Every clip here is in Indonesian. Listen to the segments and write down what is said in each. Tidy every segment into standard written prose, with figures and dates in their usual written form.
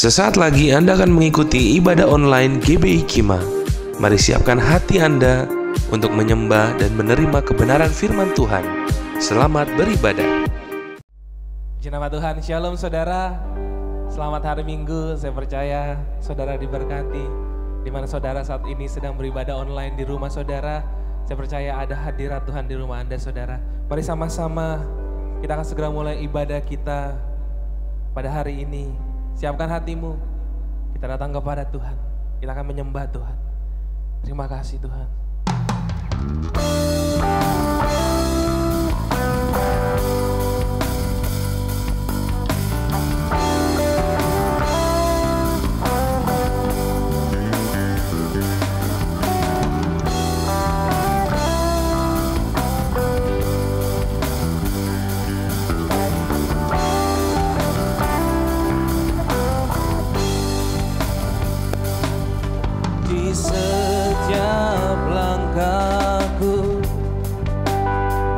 Sesaat lagi Anda akan mengikuti ibadah online GBI Kima. Mari siapkan hati Anda untuk menyembah dan menerima kebenaran firman Tuhan. Selamat beribadah. Nama Tuhan, Shalom saudara. Selamat hari Minggu, saya percaya saudara diberkati. Di mana saudara saat ini sedang beribadah online di rumah saudara, saya percaya ada hadirat Tuhan di rumah Anda saudara. Mari sama-sama kita akan segera mulai ibadah kita pada hari ini. Siapkan hatimu, kita datang kepada Tuhan, kita akan menyembah Tuhan. Terima kasih Tuhan. Setiap langkahku,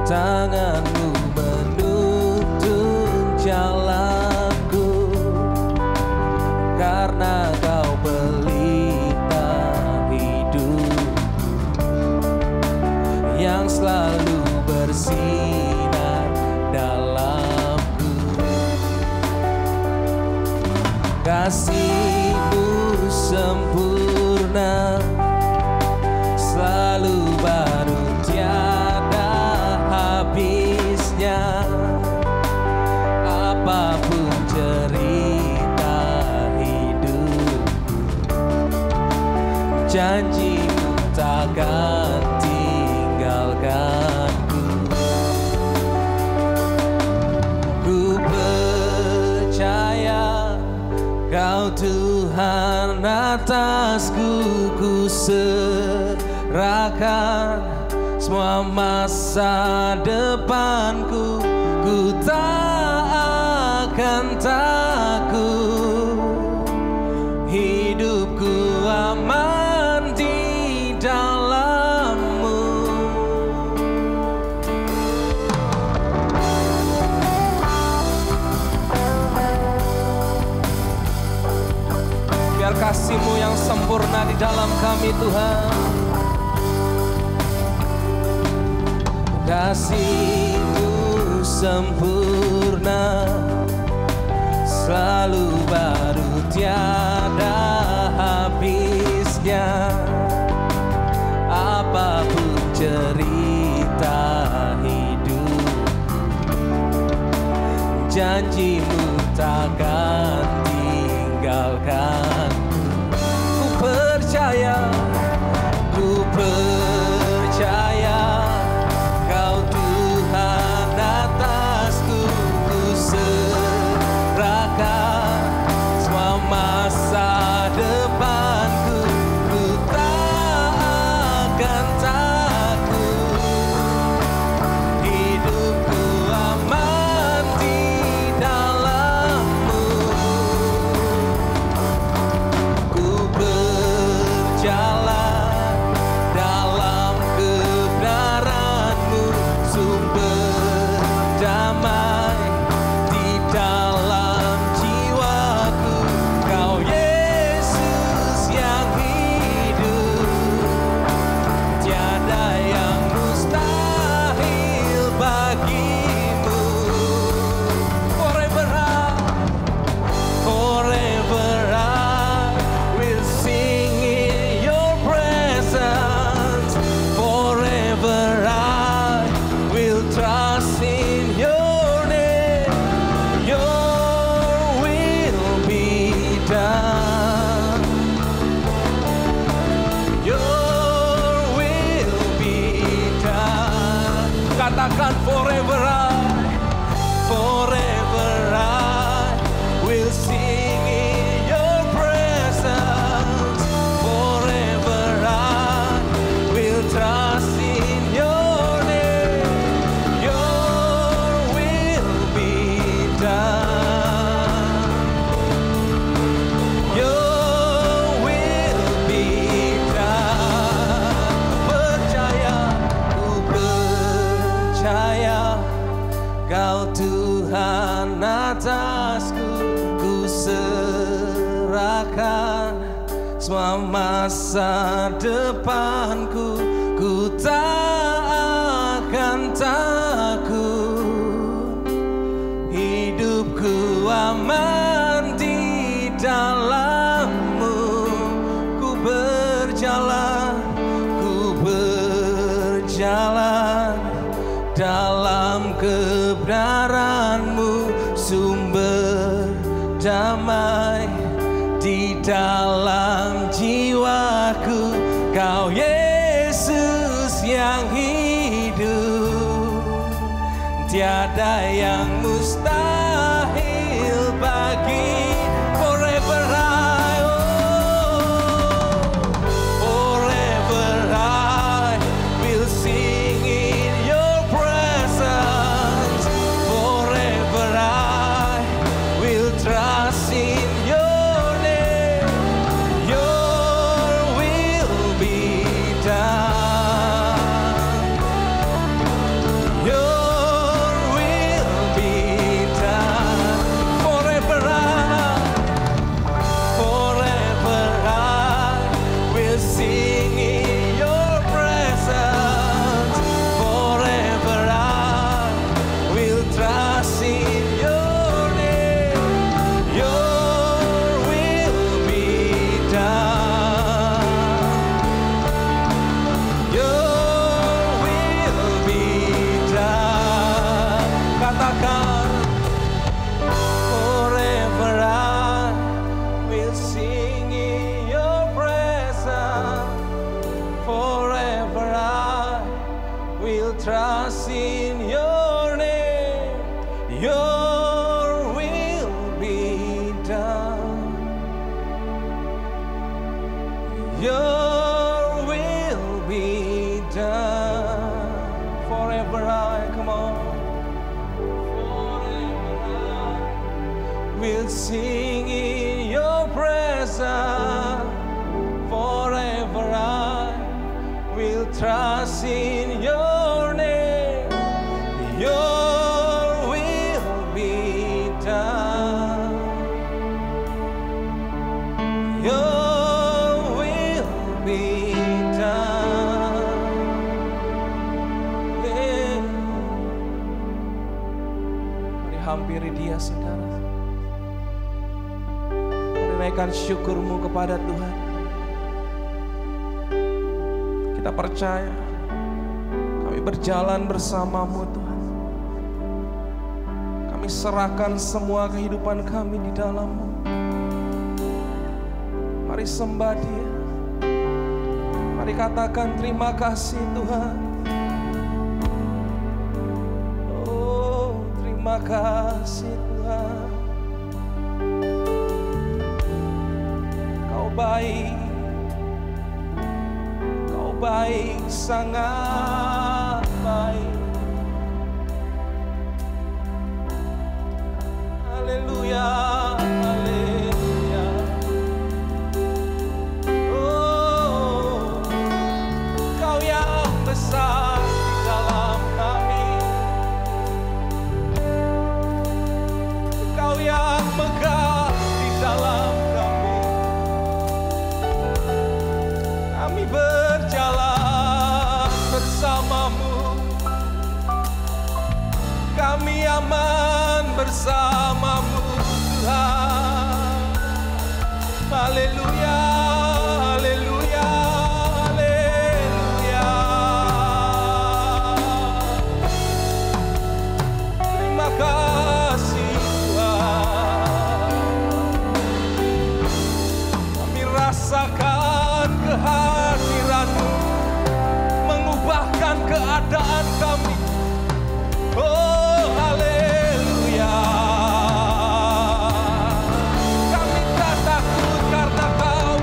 tanganmu menuntun jalanku, karena kau pelita hidup yang selalu bersinar dalamku. Kasih-Mu sempurna, selalu baru tiada habisnya. Apapun cerita hidup, janji-Mu takkan tinggalkanku. Ku percaya Kau Tuhan atasku, ku serahkan semua masa depanku. Ku tak akan takut, hidupku aman di dalam-Mu. Biar kasih-Mu yang sempurna di dalam kami Tuhan. Kasih-Mu sempurna, selalu baru tiada habisnya. Apapun cerita hidup, janji-Mu takkan tinggalkan. Ku percaya Kau Tuhan atasku, ku serahkan semua masa depanku. Ku tak akan takut, hidupku aman di dalam-Mu. Ku berjalan dalam kebenaran-Mu, sumber damai di dalam jiwaku. Kau Yesus yang hidup, tiada yang mustahil bagi-Mu. Forever I will sing in Your presence. Forever I will trust in Your name. Your will be done. Your will be done. Katakan forever I will sing in Your presence. Forever I will trust in Your name. Your will be done. Your will be done. Ku percaya Kau Tuhan atasku, ku serahkan semua masa depanku, ku tak akan takut. Hidupku aman di dalam-Mu, ku berjalan dalam kebenaran-Mu, sumber damai di dalam jiwaku. Kau Yesus yang hidup, tiada yang mustahil bagi. Forever I, forever I will sing in your presence. Forever I will trust in your name. Your will be done. Your will be done. Forever I will sing in your presence. Forever I will trust in your name. Your will be done. Your will be done. Katakan, forever I will sing in your presence. Forever I will trust in your name. Your will be done. Your will be done. Forever I, come on. Forever I will sing in your presence. Forever I will trust in your name. Your will be done. Your will be done. Yeah. Mari hampiri Dia, saudara. Mari naikkan syukurmu kepada Tuhan. Kita percaya kami berjalan bersama-Mu, Tuhan. Kami serahkan semua kehidupan kami di dalam-Mu. Mari sembah Dia. Mari katakan terima kasih, Tuhan. Oh, terima kasih, Tuhan. Kau baik, Kau baik, sangat baik. Haleluya, haleluya. Oh, Kau yang besar di dalam kami, Kau yang megah di dalam kami. Kami berjalan bersama-Mu, kami aman bersama-Mu, Tuhan. Haleluya, haleluya, haleluya. Terima kasih, Tuhan. Kami rasakan kehadiran-Mu mengubahkan keadaan kami. Oh, haleluya. Kami tak takut karena Kau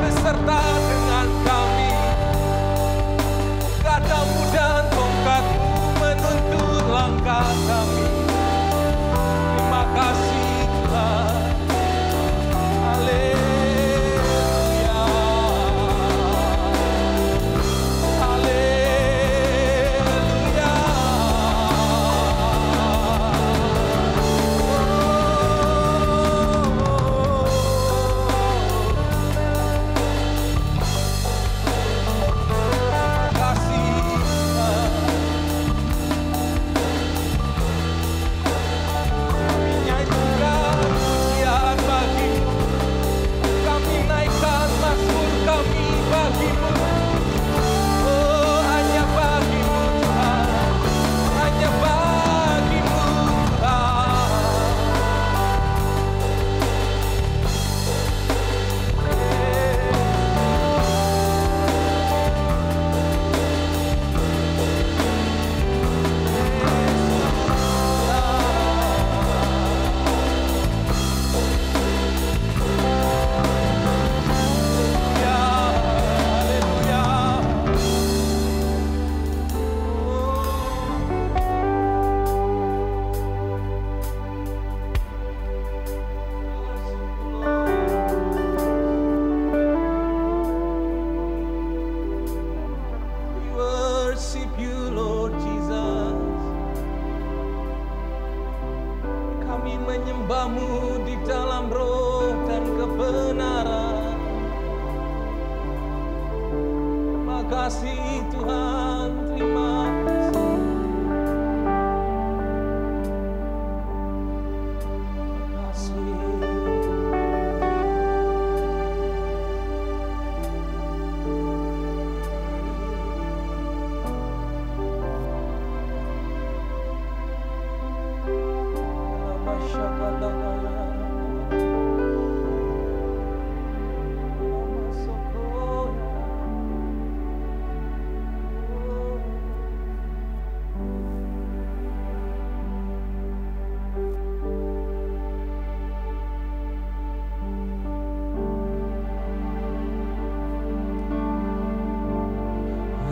menyembah-Mu di dalam roh dan kebenaran. Terima kasih Tuhan, terima kasih.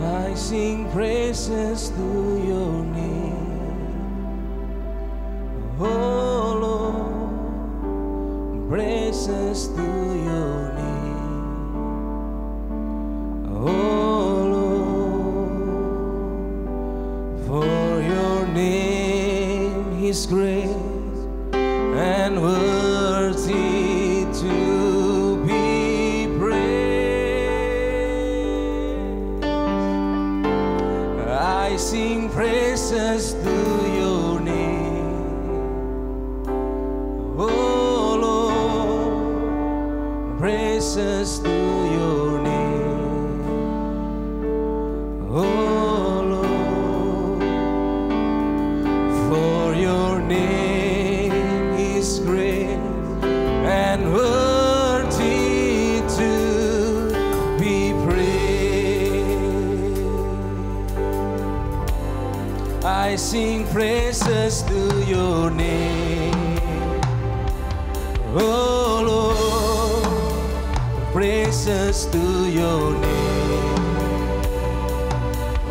I sing praises to your name, oh Lord, praises to your name, oh Lord, for your name is great and worthy to be praised. I sing praises to your name, oh Lord, praises to your name, oh Lord, for your name is great and worthy to be praised. I sing praises to your name, oh Lord, praises to your name,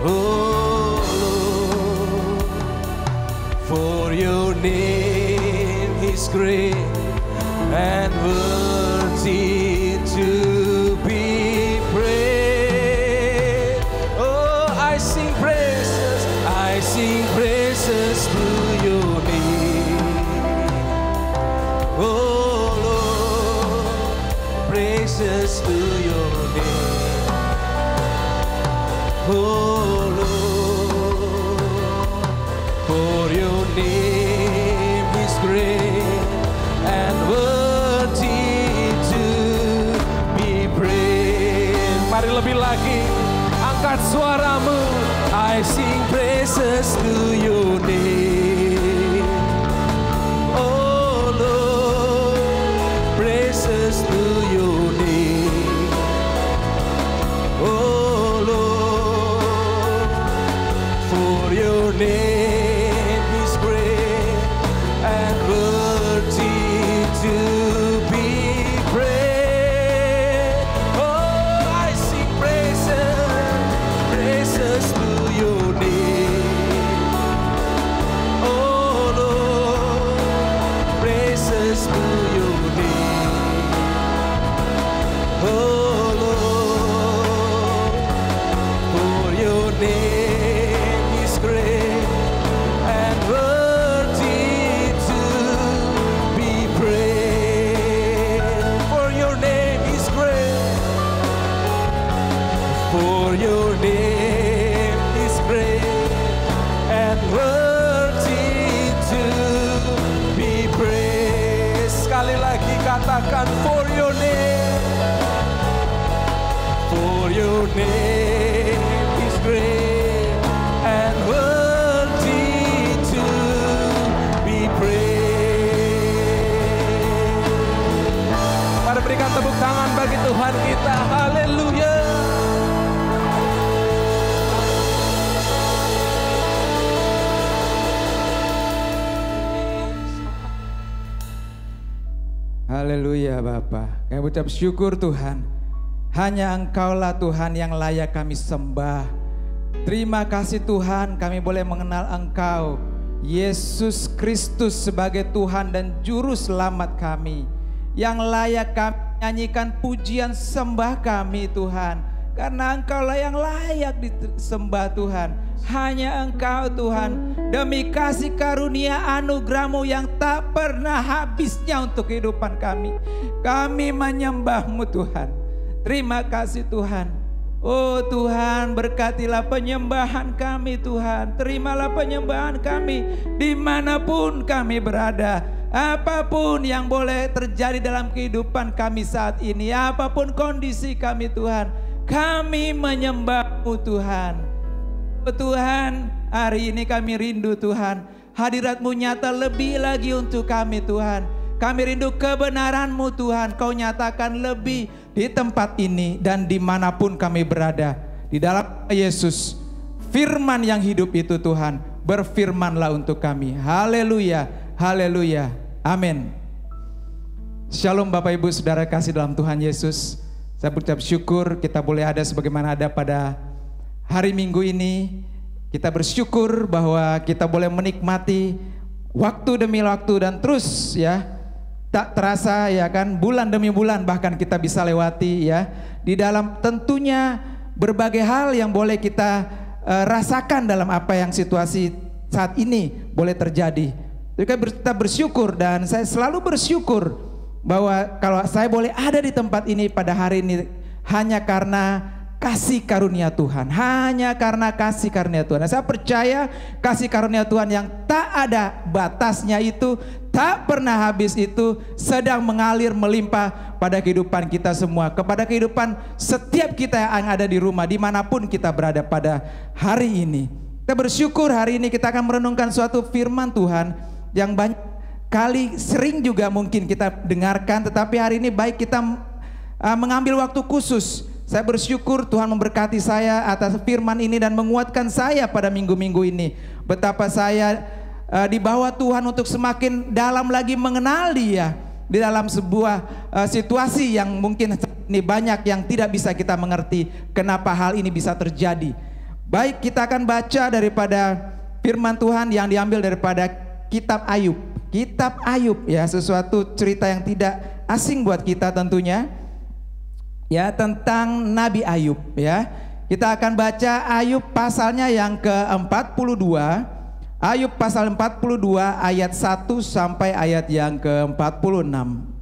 oh Lord, for your name is great and worthy to be praised. Oh, I sing praises to your name, oh Lord, praises to your name, oh Lord, for your name is great and worthy to be praised. Mari lebih lagi, angkat suaramu. I sing praises to your name, oh Lord, praises to your name, oh Lord, for your name is great and worthy to be praised. Oh, I sing praises to your name, oh Lord, praises to your name, oh Lord, for your name is great and worthy to be praised. For your name is great, for your name is great and worthy to be praised. Sekali lagi katakan, for your name is great and worthy to be praised. Mari berikan tepuk tangan bagi Tuhan kita. Haleluya. Haleluya Bapa. Kami ucap syukur Tuhan. Hanya Engkaulah Tuhan yang layak kami sembah. Terima kasih Tuhan, kami boleh mengenal Engkau, Yesus Kristus sebagai Tuhan dan Juru Selamat kami, yang layak kami nyanyikan pujian sembah kami Tuhan. Karena Engkaulah yang layak disembah Tuhan. hanya Engkau Tuhan. Demi kasih karunia anugerah-Mu yang tak pernah habisnya untuk kehidupan kami. Kami menyembah-Mu Tuhan. Terima kasih Tuhan. Oh Tuhan, berkatilah penyembahan kami Tuhan. Terimalah penyembahan kami dimanapun kami berada. Apapun yang boleh terjadi dalam kehidupan kami saat ini, apapun kondisi kami Tuhan, kami menyembah-Mu Tuhan. Oh Tuhan, hari ini kami rindu Tuhan, hadirat-Mu nyata lebih lagi untuk kami Tuhan. Kami rindu kebenaran-Mu Tuhan, Kau nyatakan lebih di tempat ini dan dimanapun kami berada. Di dalam Yesus, firman yang hidup itu Tuhan, berfirmanlah untuk kami. Haleluya, haleluya, amin. Shalom Bapak Ibu Saudara kasih dalam Tuhan Yesus. Saya berucap syukur kita boleh ada sebagaimana ada pada hari Minggu ini. Kita bersyukur bahwa kita boleh menikmati waktu demi waktu dan terus ya, tak terasa ya kan, bulan demi bulan bahkan kita bisa lewati ya. Di dalam tentunya berbagai hal yang boleh kita rasakan dalam apa yang situasi saat ini boleh terjadi. Kita bersyukur dan saya selalu bersyukur bahwa kalau saya boleh ada di tempat ini pada hari ini hanya karena kasih karunia Tuhan, hanya karena kasih karunia Tuhan. Saya percaya kasih karunia Tuhan yang tak ada batasnya itu, tak pernah habis itu, sedang mengalir melimpah pada kehidupan kita semua, kepada kehidupan setiap kita yang ada di rumah, dimanapun kita berada pada hari ini. Kita bersyukur hari ini kita akan merenungkan suatu firman Tuhan yang banyak kali sering juga mungkin kita dengarkan, tetapi hari ini baik kita mengambil waktu khusus. Saya bersyukur Tuhan memberkati saya atas firman ini dan menguatkan saya pada minggu-minggu ini. Betapa saya dibawa Tuhan untuk semakin dalam lagi mengenal Dia di dalam sebuah situasi yang mungkin ini banyak yang tidak bisa kita mengerti kenapa hal ini bisa terjadi. Baik, kita akan baca daripada firman Tuhan yang diambil daripada kitab Ayub. Kitab Ayub ya, sesuatu cerita yang tidak asing buat kita tentunya. Ya, tentang Nabi Ayub ya. Kita akan baca Ayub pasalnya yang ke-42. Ayub pasal 42 ayat 1 sampai ayat yang ke-46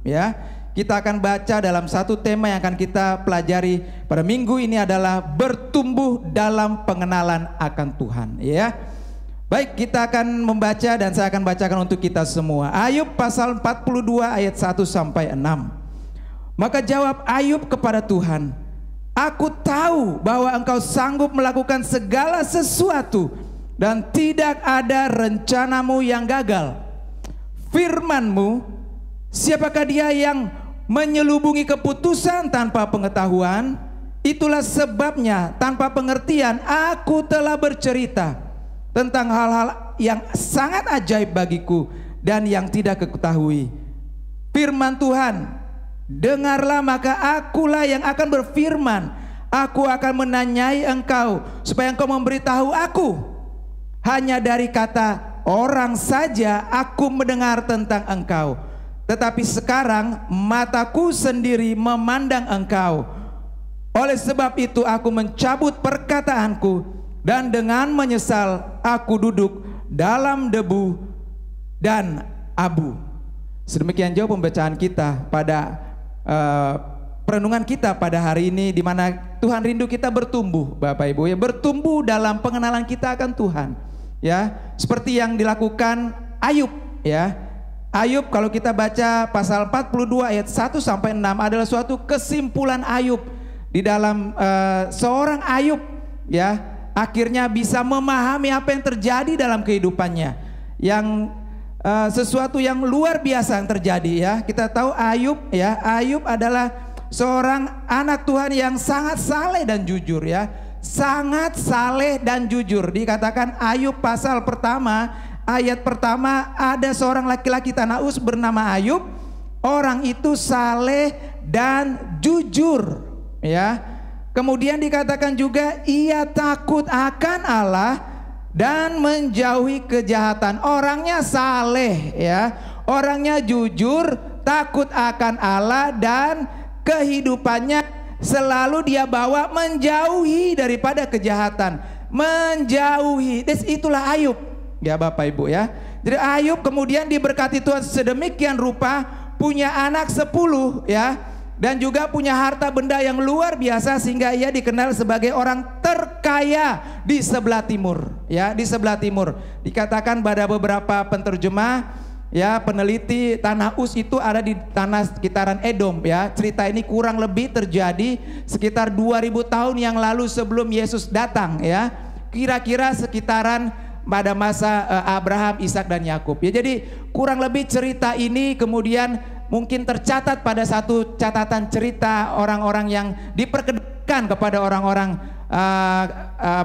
ya. Kita akan baca dalam satu tema yang akan kita pelajari pada minggu ini adalah bertumbuh dalam pengenalan akan Tuhan ya. Baik, kita akan membaca dan saya akan bacakan untuk kita semua. Ayub pasal 42 ayat 1 sampai 6. Maka jawab Ayub kepada Tuhan, aku tahu bahwa Engkau sanggup melakukan segala sesuatu dan tidak ada rencanamu yang gagal. Firman-Mu, siapakah dia yang menyelubungi keputusan tanpa pengetahuan? Itulah sebabnya tanpa pengertian aku telah bercerita tentang hal-hal yang sangat ajaib bagiku dan yang tidak kuketahui. Firman Tuhan, dengarlah, maka akulah yang akan berfirman. Aku akan menanyai engkau supaya engkau memberitahu aku. Hanya dari kata orang saja aku mendengar tentang engkau, tetapi sekarang mataku sendiri memandang engkau. Oleh sebab itu aku mencabut perkataanku dan dengan menyesal aku duduk dalam debu dan abu. Sedemikian jauh pembacaan kita pada perenungan kita pada hari ini, di mana Tuhan rindu kita bertumbuh Bapak Ibu ya, bertumbuh dalam pengenalan kita akan Tuhan ya, seperti yang dilakukan Ayub ya. Ayub kalau kita baca pasal 42 ayat 1 sampai 6 adalah suatu kesimpulan Ayub di dalam seorang Ayub ya, akhirnya bisa memahami apa yang terjadi dalam kehidupannya, yang sesuatu yang luar biasa yang terjadi ya. Kita tahu Ayub ya, Ayub adalah seorang anak Tuhan yang sangat saleh dan jujur ya, sangat saleh dan jujur. Dikatakan Ayub pasal pertama ayat pertama, ada seorang laki-laki tanah Uz bernama Ayub. Orang itu saleh dan jujur ya. Kemudian dikatakan juga ia takut akan Allah dan menjauhi kejahatan. Orangnya saleh ya, orangnya jujur, takut akan Allah, dan kehidupannya selalu dia bawa menjauhi daripada kejahatan. menjauhi. Itulah Ayub. Ya Bapak Ibu ya. Jadi Ayub kemudian diberkati Tuhan sedemikian rupa, punya anak 10 ya. Dan juga punya harta benda yang luar biasa sehingga ia dikenal sebagai orang terkaya di sebelah timur. Ya, di sebelah timur. Dikatakan pada beberapa penterjemah ya, peneliti tanah Uz itu ada di tanah sekitaran Edom ya. Cerita ini kurang lebih terjadi sekitar 2000 tahun yang lalu sebelum Yesus datang ya. Kira-kira sekitaran pada masa Abraham, Ishak dan Yakub. Ya, jadi kurang lebih cerita ini kemudian mungkin tercatat pada satu catatan cerita orang-orang yang diperkenalkan kepada orang-orang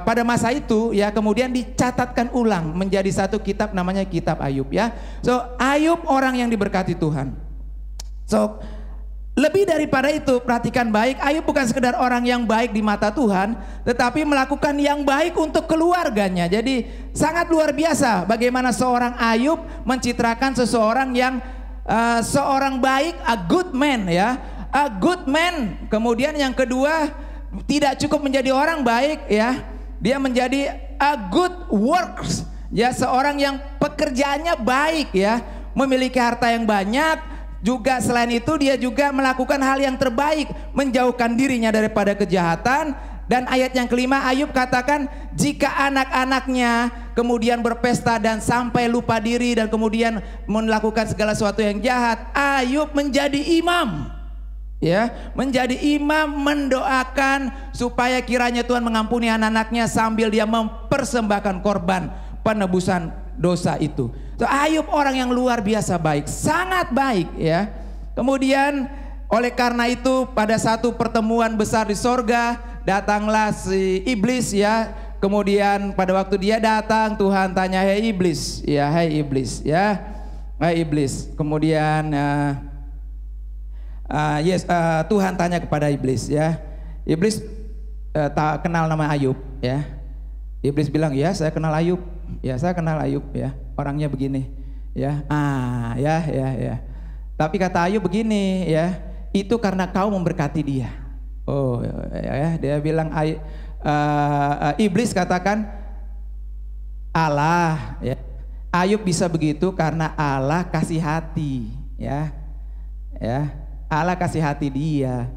pada masa itu ya, kemudian dicatatkan ulang menjadi satu kitab namanya kitab Ayub ya. So Ayub orang yang diberkati Tuhan. So lebih daripada itu, perhatikan baik, Ayub bukan sekedar orang yang baik di mata Tuhan, tetapi melakukan yang baik untuk keluarganya. Jadi sangat luar biasa bagaimana seorang Ayub mencitrakan seseorang yang seorang baik, a good man ya, a good man. Kemudian yang kedua, tidak cukup menjadi orang baik ya, dia menjadi a good works ya, seorang yang pekerjaannya baik ya, memiliki harta yang banyak. Juga selain itu dia juga melakukan hal yang terbaik, menjauhkan dirinya daripada kejahatan. Dan ayat yang kelima, Ayub katakan jika anak-anaknya kemudian berpesta dan sampai lupa diri dan kemudian melakukan segala sesuatu yang jahat, Ayub menjadi imam ya, menjadi imam mendoakan supaya kiranya Tuhan mengampuni anak-anaknya sambil dia mempersembahkan korban penebusan dosa itu. So, Ayub orang yang luar biasa baik, sangat baik ya. Kemudian oleh karena itu pada satu pertemuan besar di sorga datanglah si iblis ya. Kemudian pada waktu dia datang, Tuhan tanya, "Hei iblis, ya, hei iblis, ya, hei iblis." Kemudian Tuhan tanya kepada iblis, ya. Iblis tak kenal nama Ayub, ya. Iblis bilang, "Ya, saya kenal Ayub, ya, saya kenal Ayub, ya. Orangnya begini, ya, ya. Tapi kata Ayub begini, ya, itu karena kau memberkati dia." Oh, ya, dia bilang, iblis katakan, Allah, ya. Ayub bisa begitu karena Allah kasih hati, ya. Allah kasih hati dia,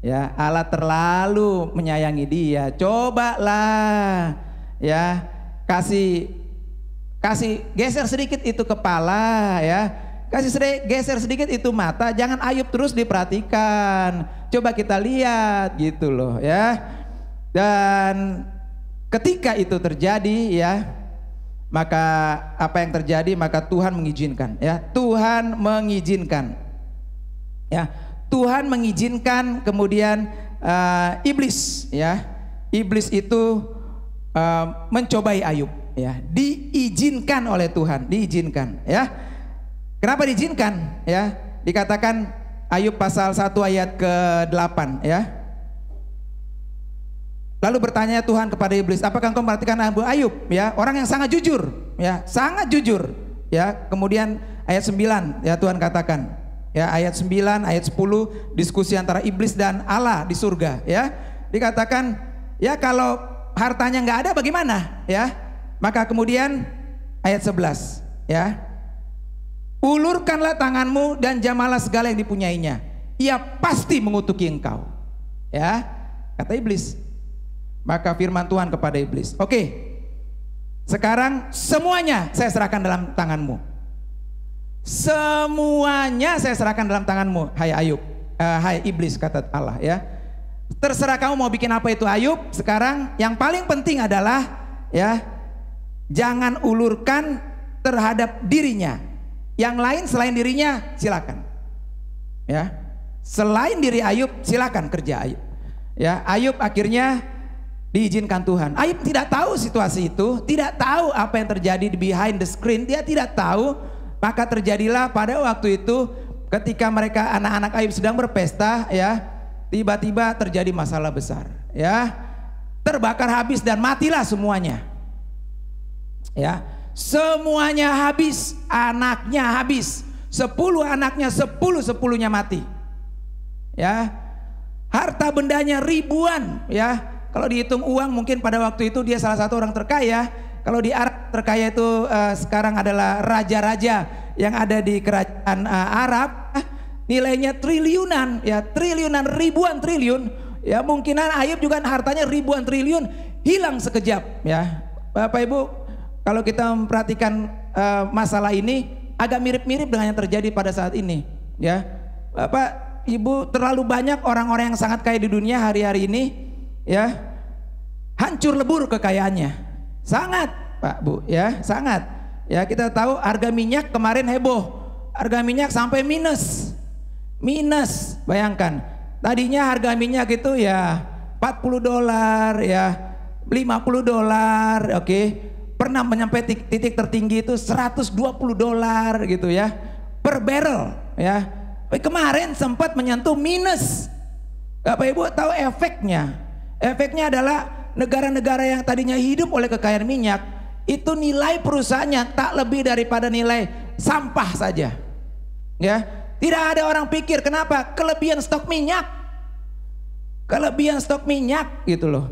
ya. Allah terlalu menyayangi dia. Cobalah, ya, kasih geser sedikit itu kepala, ya. Geser sedikit itu mata. Jangan Ayub terus diperhatikan. Coba kita lihat gitu loh, ya. Dan ketika itu terjadi, ya, maka apa yang terjadi? Maka Tuhan mengizinkan, ya. Tuhan mengizinkan, ya. Tuhan mengizinkan kemudian iblis, ya. Iblis itu mencobai Ayub, ya. Diizinkan oleh Tuhan, diizinkan, ya. Kenapa diizinkan? Ya, dikatakan Ayub pasal 1 ayat ke-8, ya. Lalu bertanya Tuhan kepada iblis, "Apakah engkau memperhatikan Ayub?" Ya, orang yang sangat jujur, ya, sangat jujur, ya. Kemudian ayat 9, ya, Tuhan katakan, ya, ayat 9, ayat 10, diskusi antara iblis dan Allah di surga, ya. Dikatakan, ya, kalau hartanya nggak ada bagaimana, ya? Maka kemudian ayat 11, ya. "Ulurkanlah tanganmu dan jamalah segala yang dipunyainya. Ia pasti mengutuki engkau." Ya, kata iblis. Maka firman Tuhan kepada iblis, "Oke, sekarang semuanya saya serahkan dalam tanganmu. Semuanya saya serahkan dalam tanganmu, hai Ayub, hai iblis," kata Allah, ya. "Terserah kamu mau bikin apa itu Ayub. Sekarang yang paling penting adalah, ya, jangan ulurkan terhadap dirinya. Yang lain selain dirinya silakan, ya. Selain diri Ayub silakan kerja Ayub, ya." Ayub akhirnya diizinkan Tuhan. Ayub tidak tahu situasi itu, tidak tahu apa yang terjadi di behind the screen, dia tidak tahu. Maka terjadilah pada waktu itu ketika mereka anak-anak Ayub sedang berpesta, ya, tiba-tiba terjadi masalah besar, ya. Terbakar habis dan matilah semuanya, ya. Semuanya habis, anaknya habis, 10 anaknya, 10-10-nya mati, ya. Harta bendanya ribuan, ya. Kalau dihitung uang mungkin pada waktu itu dia salah satu orang terkaya. Kalau di Arab terkaya itu sekarang adalah raja-raja yang ada di kerajaan Arab. Nilainya triliunan, ya triliunan, ribuan triliun. Ya mungkinan Ayub juga hartanya ribuan triliun hilang sekejap. Ya Bapak Ibu, kalau kita memperhatikan masalah ini agak mirip-mirip dengan yang terjadi pada saat ini. Ya Bapak Ibu, terlalu banyak orang-orang yang sangat kaya di dunia hari-hari ini, ya hancur lebur kekayaannya, sangat Pak Bu, ya sangat. Ya kita tahu harga minyak kemarin heboh, harga minyak sampai minus, bayangkan. Tadinya harga minyak itu ya $40, ya $50, oke. Pernah menyampai titik tertinggi itu $120 gitu ya per barrel, ya. Kemarin sempat menyentuh minus. Bapak Ibu tahu efeknya? Efeknya adalah negara-negara yang tadinya hidup oleh kekayaan minyak, itu nilai perusahaannya tak lebih daripada nilai sampah saja. Ya, tidak ada orang pikir kenapa? Kelebihan stok minyak. Kelebihan stok minyak gitu loh.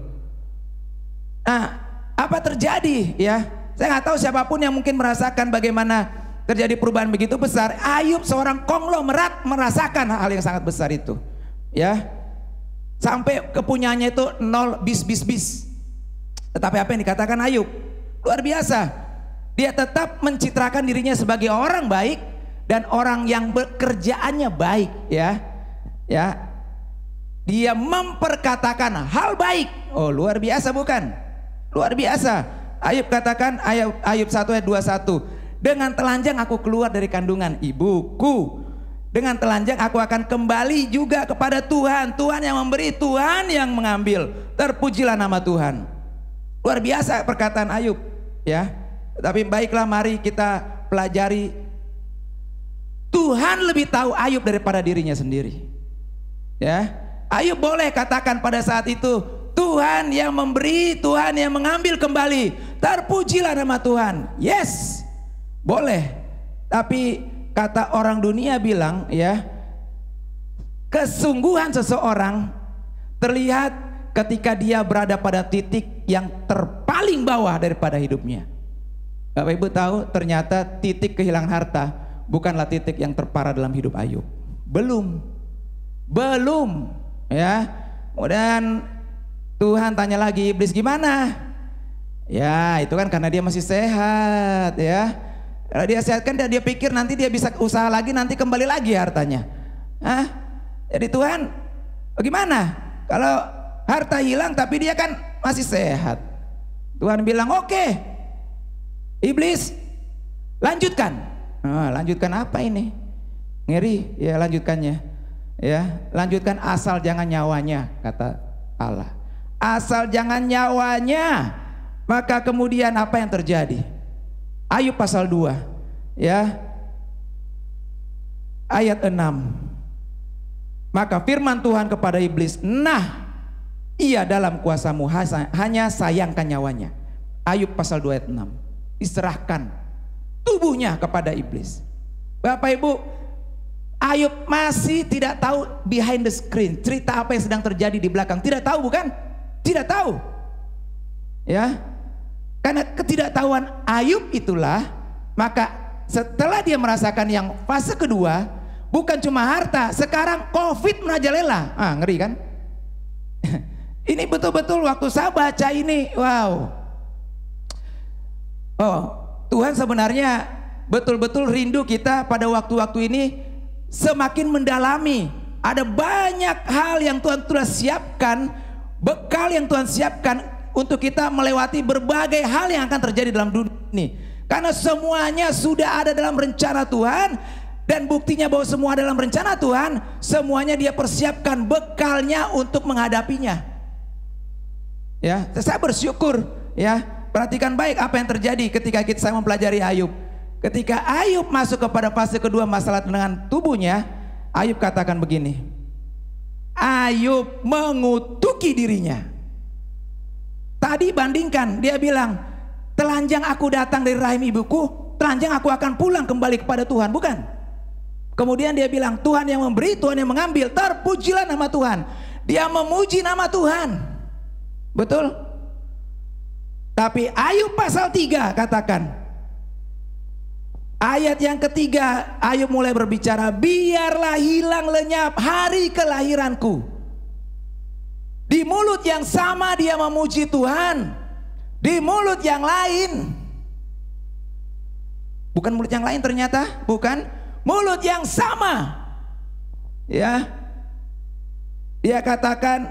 Nah, apa terjadi ya? Saya nggak tahu siapapun yang mungkin merasakan bagaimana terjadi perubahan begitu besar. Ayub seorang konglomerat merasakan hal yang sangat besar itu, ya. Sampai kepunyaannya itu nol bis. Tetapi apa yang dikatakan Ayub luar biasa. Dia tetap mencitrakan dirinya sebagai orang baik dan orang yang bekerjaannya baik, ya. Ya. Dia memperkatakan hal baik. Oh, luar biasa bukan? Luar biasa. Ayub katakan, Ayub 1 ayat 21. Dengan telanjang aku keluar dari kandungan ibuku. Dengan telanjang aku akan kembali juga kepada Tuhan. Tuhan yang memberi, Tuhan yang mengambil. Terpujilah nama Tuhan. Luar biasa perkataan Ayub, ya. Tapi baiklah, mari kita pelajari. Tuhan lebih tahu Ayub daripada dirinya sendiri. Ya, Ayub boleh katakan pada saat itu, Tuhan yang memberi, Tuhan yang mengambil kembali. Terpujilah nama Tuhan. Yes. Boleh, tapi kata orang dunia bilang, ya, kesungguhan seseorang terlihat ketika dia berada pada titik yang terpaling bawah daripada hidupnya. Bapak Ibu tahu ternyata titik kehilangan harta bukanlah titik yang terparah dalam hidup Ayub. Belum, ya. Kemudian Tuhan tanya lagi, iblis gimana? Ya itu kan karena dia masih sehat, ya. Kalau dia sehat kan dia pikir nanti dia bisa usaha lagi, nanti kembali lagi hartanya. Jadi Tuhan bagaimana kalau harta hilang tapi dia kan masih sehat? Tuhan bilang oke, iblis lanjutkan. Lanjutkan apa ini? Ngeri ya lanjutkannya. Ya lanjutkan asal jangan nyawanya, kata Allah. Asal jangan nyawanya. Maka kemudian apa yang terjadi? Ayub pasal 2, ya, ayat 6. Maka firman Tuhan kepada iblis, nah, ia dalam kuasamu, hanya sayangkan nyawanya. Ayub pasal 2 ayat 6. Diserahkan tubuhnya kepada iblis. Bapak Ibu, Ayub masih tidak tahu behind the screen, cerita apa yang sedang terjadi di belakang. Tidak tahu bukan? Tidak tahu. Ya. Karena ketidaktahuan Ayub itulah, maka setelah dia merasakan yang fase kedua, bukan cuma harta, sekarang COVID merajalela. Ngeri kan? Ini betul-betul waktu saya baca ini, wow. Oh, Tuhan sebenarnya betul-betul rindu kita pada waktu-waktu ini semakin mendalami. Ada banyak hal yang Tuhan sudah siapkan, bekal yang Tuhan siapkan untuk kita melewati berbagai hal yang akan terjadi dalam dunia ini. Karena semuanya sudah ada dalam rencana Tuhan. Dan buktinya bahwa semua dalam rencana Tuhan, semuanya dia persiapkan bekalnya untuk menghadapinya. Ya, saya bersyukur, ya. Perhatikan baik apa yang terjadi ketika saya mempelajari Ayub. Ketika Ayub masuk kepada fase kedua masalah dengan tubuhnya, Ayub katakan begini. Ayub mengutuki dirinya. Tadi bandingkan, dia bilang, telanjang aku datang dari rahim ibuku, telanjang aku akan pulang kembali kepada Tuhan, bukan? Kemudian dia bilang, Tuhan yang memberi, Tuhan yang mengambil, terpujilah nama Tuhan. Dia memuji nama Tuhan. Betul? Tapi Ayub pasal 3 katakan, ayat yang ketiga, Ayub mulai berbicara, biarlah hilang lenyap hari kelahiranku. Di mulut yang sama dia memuji Tuhan, di mulut yang lain, bukan mulut yang lain ternyata, bukan mulut yang sama. Ya, dia katakan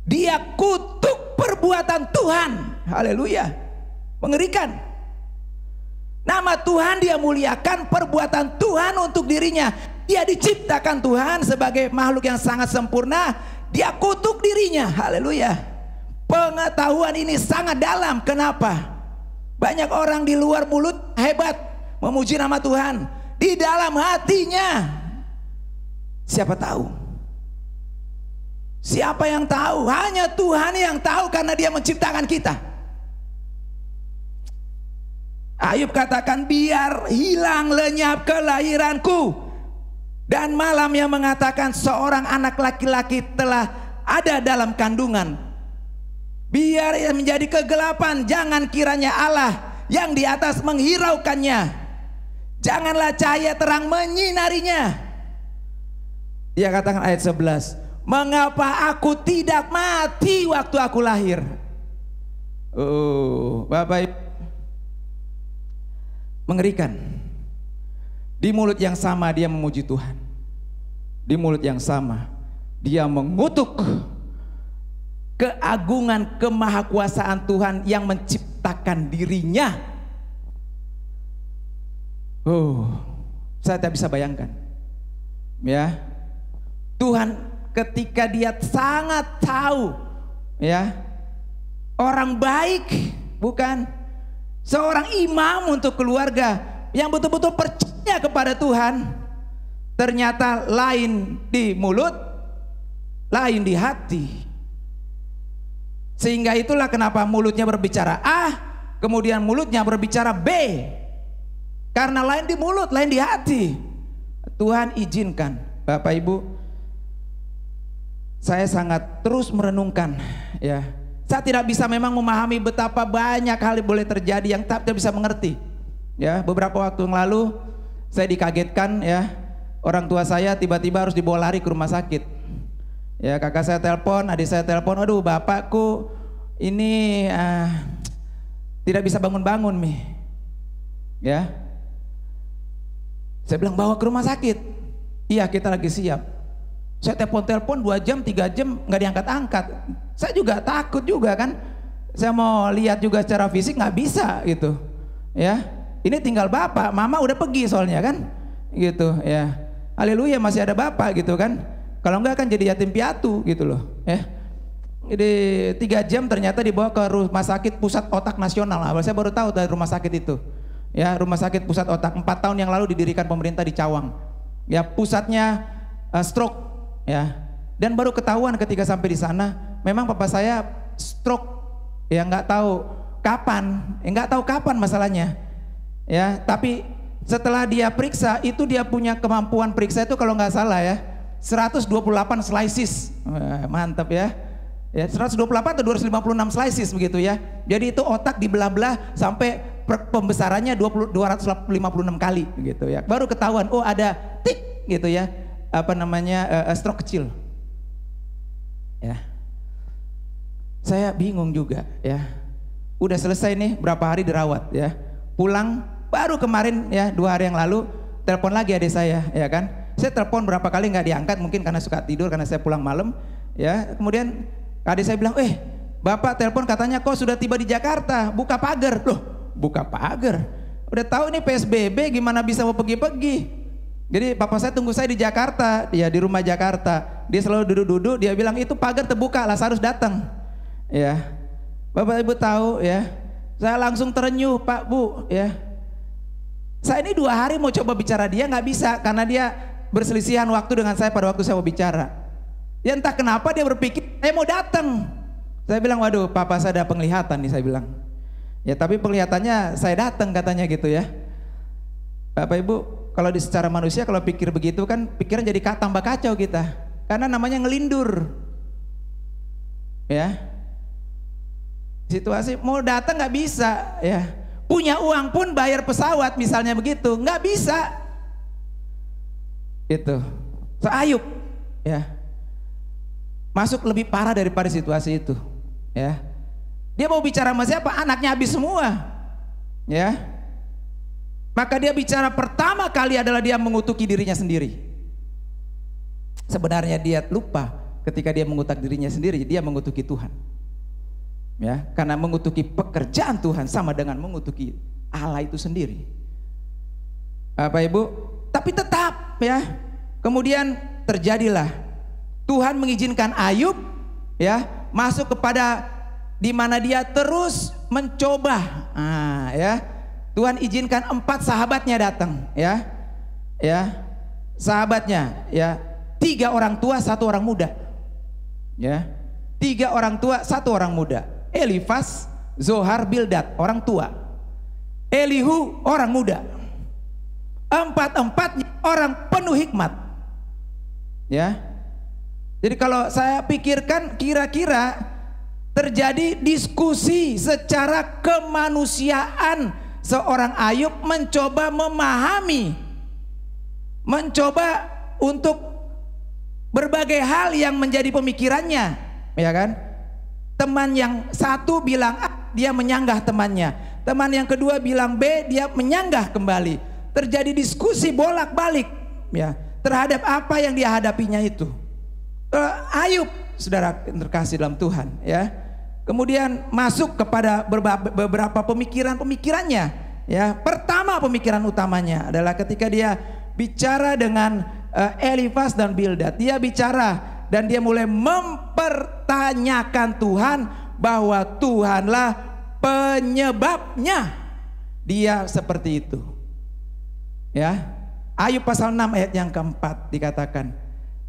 dia kutuk perbuatan Tuhan. Haleluya, mengerikan. Nama Tuhan dia muliakan, perbuatan Tuhan untuk dirinya. Dia diciptakan Tuhan sebagai makhluk yang sangat sempurna. Dia kutuk dirinya. Haleluya. Pengetahuan ini sangat dalam. Kenapa? Banyak orang di luar mulut hebat memuji nama Tuhan, di dalam hatinya siapa tahu? Siapa yang tahu? Hanya Tuhan yang tahu, karena dia menciptakan kita. Ayub katakan, biar hilang lenyap kelahiranku. Dan malam yang mengatakan seorang anak laki-laki telah ada dalam kandungan. Biar ia menjadi kegelapan, jangan kiranya Allah yang di atas menghiraukannya. Janganlah cahaya terang menyinarinya. Dia katakan ayat 11, mengapa aku tidak mati waktu aku lahir? Oh, Bapak Ibu, mengerikan. Di mulut yang sama dia memuji Tuhan, di mulut yang sama dia mengutuk keagungan kemahakuasaan Tuhan yang menciptakan dirinya. Oh, saya tidak bisa bayangkan, ya. Tuhan ketika dia sangat tahu, ya, orang baik, bukan seorang imam untuk keluarga yang betul-betul percaya kepada Tuhan, ternyata lain di mulut, lain di hati. Sehingga itulah kenapa mulutnya berbicara A, kemudian mulutnya berbicara B, karena lain di mulut, lain di hati. Tuhan izinkan. Bapak Ibu, saya sangat terus merenungkan, ya. Saya tidak bisa memang memahami betapa banyak hal yang boleh terjadi yang tidak bisa mengerti. Ya, beberapa waktu yang lalu saya dikagetkan, ya. Orang tua saya tiba-tiba harus dibawa lari ke rumah sakit. Ya, kakak saya telepon, adik saya telepon, aduh bapakku ini tidak bisa bangun-bangun Mi. Ya. Saya bilang bawa ke rumah sakit. Iya, kita lagi siap. Saya telepon 2 jam 3 jam nggak diangkat-angkat. Saya juga takut juga kan. Saya mau lihat juga secara fisik nggak bisa gitu. Ya, ini tinggal bapak, mama udah pergi soalnya kan, gitu ya. Haleluya, masih ada bapak gitu kan. Kalau enggak kan jadi yatim piatu gitu loh. Ya. Jadi 3 jam ternyata dibawa ke rumah sakit pusat otak nasional. Saya baru tahu dari rumah sakit itu. Ya, rumah sakit pusat otak 4 tahun yang lalu didirikan pemerintah di Cawang. Ya, pusatnya stroke. Ya, dan baru ketahuan ketika sampai di sana, memang papa saya stroke, ya nggak tahu kapan masalahnya, ya. Tapi setelah dia periksa, itu dia punya kemampuan periksa itu kalau nggak salah ya, 128 slices, mantap ya, ya 128 atau 256 slices begitu ya. Jadi itu otak dibelah-belah sampai pembesarannya 256 kali, begitu ya. Baru ketahuan, oh ada tik gitu ya. Apa namanya stroke kecil, ya. Saya bingung juga, ya. Udah selesai nih, berapa hari dirawat, ya. Pulang baru kemarin ya 2 hari yang lalu telepon lagi adik saya, ya kan. Saya telepon berapa kali nggak diangkat, mungkin karena suka tidur karena saya pulang malam, ya. Kemudian adik saya bilang, bapak telepon katanya kok sudah tiba di Jakarta, buka pagar. Loh, buka pagar? Udah tahu ini PSBB, gimana bisa mau pergi-pergi? Jadi papa saya tunggu saya di Jakarta, ya di rumah Jakarta. Dia selalu duduk-duduk, dia bilang itu pagar terbuka, Lazarus datang. Ya, Bapak Ibu tahu ya, saya langsung terenyuh Pak Bu, ya. Saya ini 2 hari mau coba bicara dia nggak bisa karena dia berselisihan waktu dengan saya pada waktu saya mau bicara. Ya entah kenapa dia berpikir saya mau datang. Saya bilang waduh papa saya ada penglihatan nih, saya bilang. Ya tapi penglihatannya saya datang katanya gitu ya. Bapak Ibu, kalau di secara manusia kalau pikir begitu kan pikiran jadi tambah kacau kita. Karena namanya ngelindur. Ya. Situasi mau datang nggak bisa, ya. Punya uang pun bayar pesawat misalnya begitu, nggak bisa. Itu. So, Ayub, ya, masuk lebih parah daripada situasi itu, ya. Dia mau bicara sama siapa? Anaknya habis semua, ya. Maka dia bicara pertama kali adalah dia mengutuki dirinya sendiri. Sebenarnya dia lupa ketika dia mengutak dirinya sendiri, dia mengutuki Tuhan. Ya, karena mengutuki pekerjaan Tuhan sama dengan mengutuki Allah itu sendiri. Bapak Ibu, tapi tetap, ya. Kemudian terjadilah Tuhan mengizinkan Ayub, ya, masuk kepada di mana dia terus mencoba. Ya. Tuhan izinkan 4 sahabatnya datang, ya. Ya. Sahabatnya, ya. 3 orang tua, 1 orang muda. Ya. 3 orang tua, 1 orang muda. Elifas, Zohar, Bildad, orang tua. Elihu, orang muda. 4-4 orang penuh hikmat. Ya. Jadi kalau saya pikirkan kira-kira terjadi diskusi secara kemanusiaan, seorang Ayub mencoba memahami, mencoba untuk berbagai hal yang menjadi pemikirannya, ya kan? Teman yang satu bilang A, dia menyanggah temannya. Teman yang kedua bilang B, dia menyanggah kembali. Terjadi diskusi bolak-balik, ya, terhadap apa yang dia hadapinya itu. Ayub, saudara terkasih dalam Tuhan, ya, kemudian masuk kepada beberapa pemikirannya, ya. Pertama, pemikiran utamanya adalah ketika dia bicara dengan Elifas dan Bildad. Dia bicara dan dia mulai mempertanyakan Tuhan, bahwa Tuhanlah penyebabnya dia seperti itu. Ya. Ayub pasal 6 ayat yang keempat dikatakan,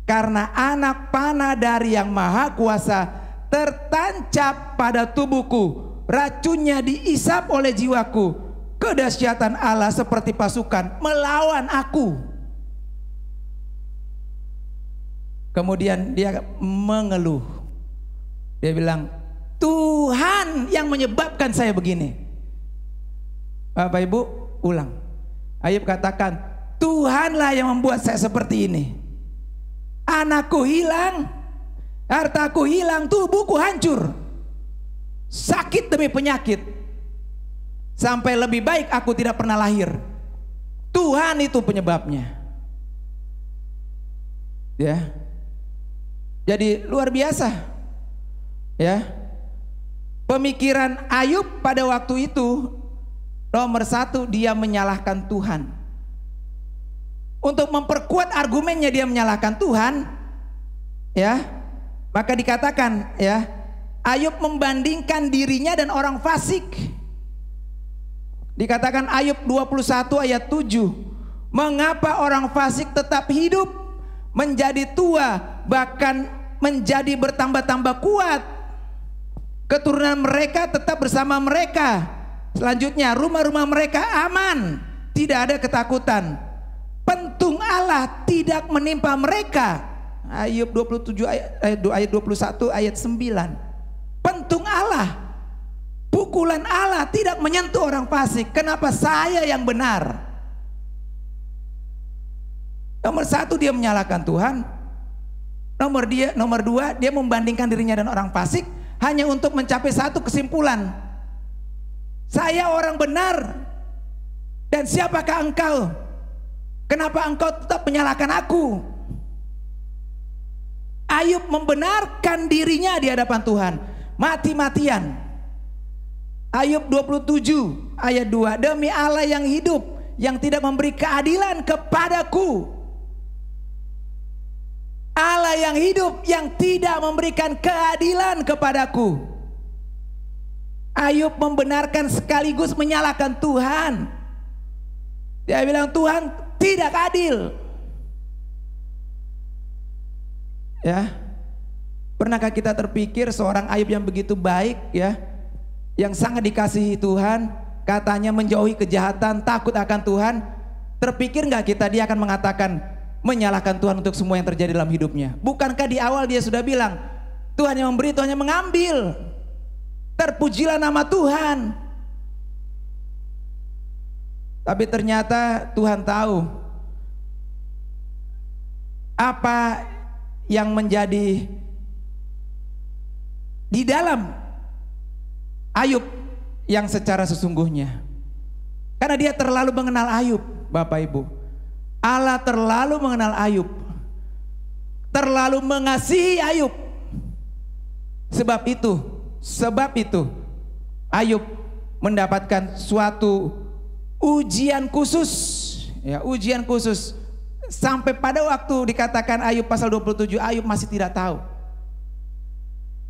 karena anak panah dari Yang Maha Kuasa tertancap pada tubuhku, racunnya diisap oleh jiwaku, kedahsyatan Allah seperti pasukan melawan aku. Kemudian dia mengeluh. Dia bilang, Tuhan yang menyebabkan saya begini. Bapak Ibu, ulang. Ayub katakan, Tuhanlah yang membuat saya seperti ini. Anakku hilang, hartaku hilang, tubuhku hancur. Sakit demi penyakit. Sampai lebih baik aku tidak pernah lahir. Tuhan itu penyebabnya. Ya. Jadi luar biasa, ya. Pemikiran Ayub pada waktu itu, nomor 1, dia menyalahkan Tuhan. Untuk memperkuat argumennya dia menyalahkan Tuhan, ya. Maka dikatakan, ya, Ayub membandingkan dirinya dan orang fasik. Dikatakan Ayub 21 ayat 7, mengapa orang fasik tetap hidup, menjadi tua, bahkan menjadi bertambah-tambah kuat. Keturunan mereka tetap bersama mereka. Selanjutnya, rumah-rumah mereka aman, tidak ada ketakutan. Pentung Allah tidak menimpa mereka. Ayub 27 ayat 21 ayat 9. Pentung Allah, pukulan Allah tidak menyentuh orang fasik. Kenapa saya yang benar? Nomor 1, dia menyalahkan Tuhan. Nomor 2, dia membandingkan dirinya dan orang fasik hanya untuk mencapai satu kesimpulan. Saya orang benar. Dan siapakah engkau? Kenapa engkau tetap menyalahkan aku? Ayub membenarkan dirinya di hadapan Tuhan, mati-matian. Ayub 27 ayat 2, demi Allah yang hidup, yang tidak memberi keadilan kepadaku. Allah yang hidup, yang tidak memberikan keadilan kepadaku. Ayub membenarkan sekaligus menyalahkan Tuhan. Dia bilang, Tuhan tidak adil. Ya, pernahkah kita terpikir seorang Ayub yang begitu baik, ya, yang sangat dikasihi Tuhan, katanya menjauhi kejahatan, takut akan Tuhan, terpikir nggak kita dia akan mengatakan menyalahkan Tuhan untuk semua yang terjadi dalam hidupnya? Bukankah di awal dia sudah bilang, Tuhan yang memberi, Tuhan yang mengambil. terpujilah nama Tuhan. Tapi ternyata Tuhan tahu apa yang menjadi di dalam Ayub yang secara sesungguhnya. Karena dia terlalu mengenal Ayub, Bapak Ibu. Allah terlalu mengenal Ayub, terlalu mengasihi Ayub. Sebab itu Ayub mendapatkan suatu ujian khusus, ya, ujian khusus. Sampai pada waktu dikatakan Ayub pasal 27, Ayub masih tidak tahu.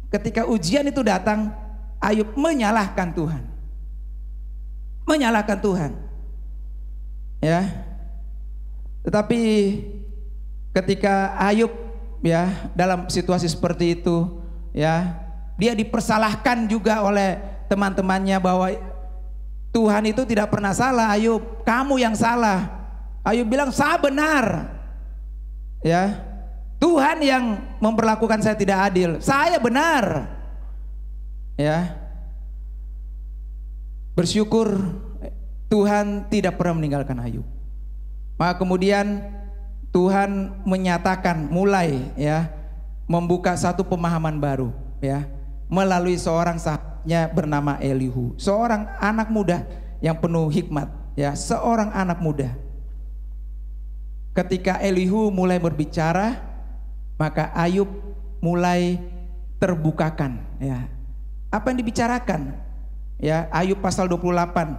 Ketika ujian itu datang, Ayub menyalahkan Tuhan. Menyalahkan Tuhan. Ya. Tetapi ketika Ayub, ya, dalam situasi seperti itu, ya, dia dipersalahkan juga oleh teman-temannya bahwa Tuhan itu tidak pernah salah, Ayub, kamu yang salah. Ayub bilang, saya benar. Ya, Tuhan yang memperlakukan saya tidak adil, saya benar. Ya, bersyukur Tuhan tidak pernah meninggalkan Ayub. Maka kemudian Tuhan menyatakan, mulai, ya, membuka satu pemahaman baru, ya, melalui seorang sahabatnya bernama Elihu, seorang anak muda yang penuh hikmat, ya, seorang anak muda. Ketika Elihu mulai berbicara, maka Ayub mulai terbukakan, ya. Apa yang dibicarakan? Ya, Ayub pasal 28,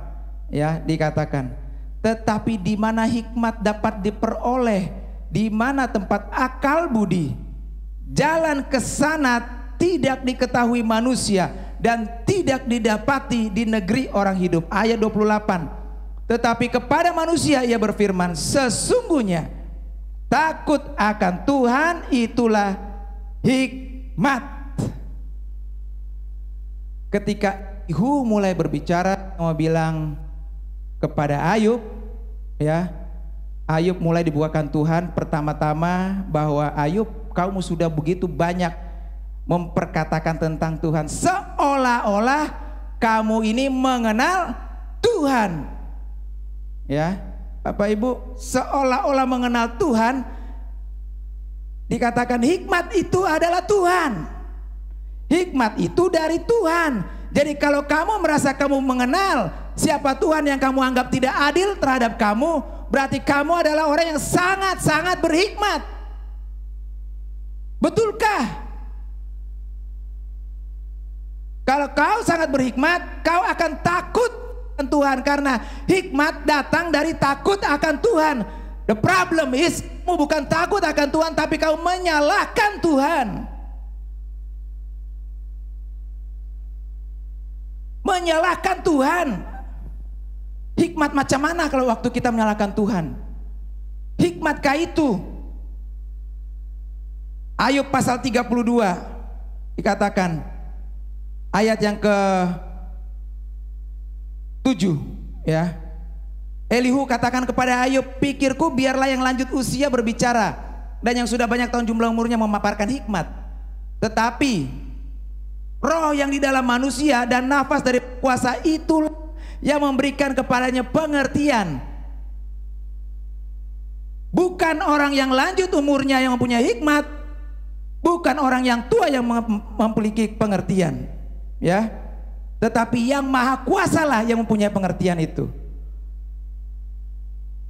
ya, dikatakan, tetapi di mana hikmat dapat diperoleh, di mana tempat akal budi, jalan ke sana tidak diketahui manusia dan tidak didapati di negeri orang hidup. Ayat 28. Tetapi kepada manusia ia berfirman, sesungguhnya takut akan Tuhan itulah hikmat. Ketika Elihu mulai berbicara, mau bilang kepada Ayub, ya, Ayub mulai dibukakan Tuhan pertama-tama bahwa Ayub, kamu sudah begitu banyak memperkatakan tentang Tuhan, seolah-olah kamu ini mengenal Tuhan. Ya, Bapak Ibu, seolah-olah mengenal Tuhan. Dikatakan hikmat itu adalah Tuhan. Hikmat itu dari Tuhan. Jadi kalau kamu merasa kamu mengenal siapa Tuhan yang kamu anggap tidak adil terhadap kamu, berarti kamu adalah orang yang sangat-sangat berhikmat. Betulkah? Kalau kau sangat berhikmat, kau akan takut akan Tuhan, karena hikmat datang dari takut akan Tuhan. The problem is, kamu bukan takut akan Tuhan, tapi kau menyalahkan Tuhan. Menyalahkan Tuhan. Hikmat macam mana kalau waktu kita menyalahkan Tuhan? Hikmatkah itu? Ayub pasal 32 dikatakan, ayat yang ke-7, ya. Elihu katakan kepada Ayub, pikirku biarlah yang lanjut usia berbicara, dan yang sudah banyak tahun jumlah umurnya memaparkan hikmat. Tetapi roh yang di dalam manusia dan nafas dari kuasa itu yang memberikan kepadanya pengertian. Bukan orang yang lanjut umurnya yang mempunyai hikmat, bukan orang yang tua yang memiliki pengertian, ya, tetapi yang maha kuasalah yang mempunyai pengertian itu.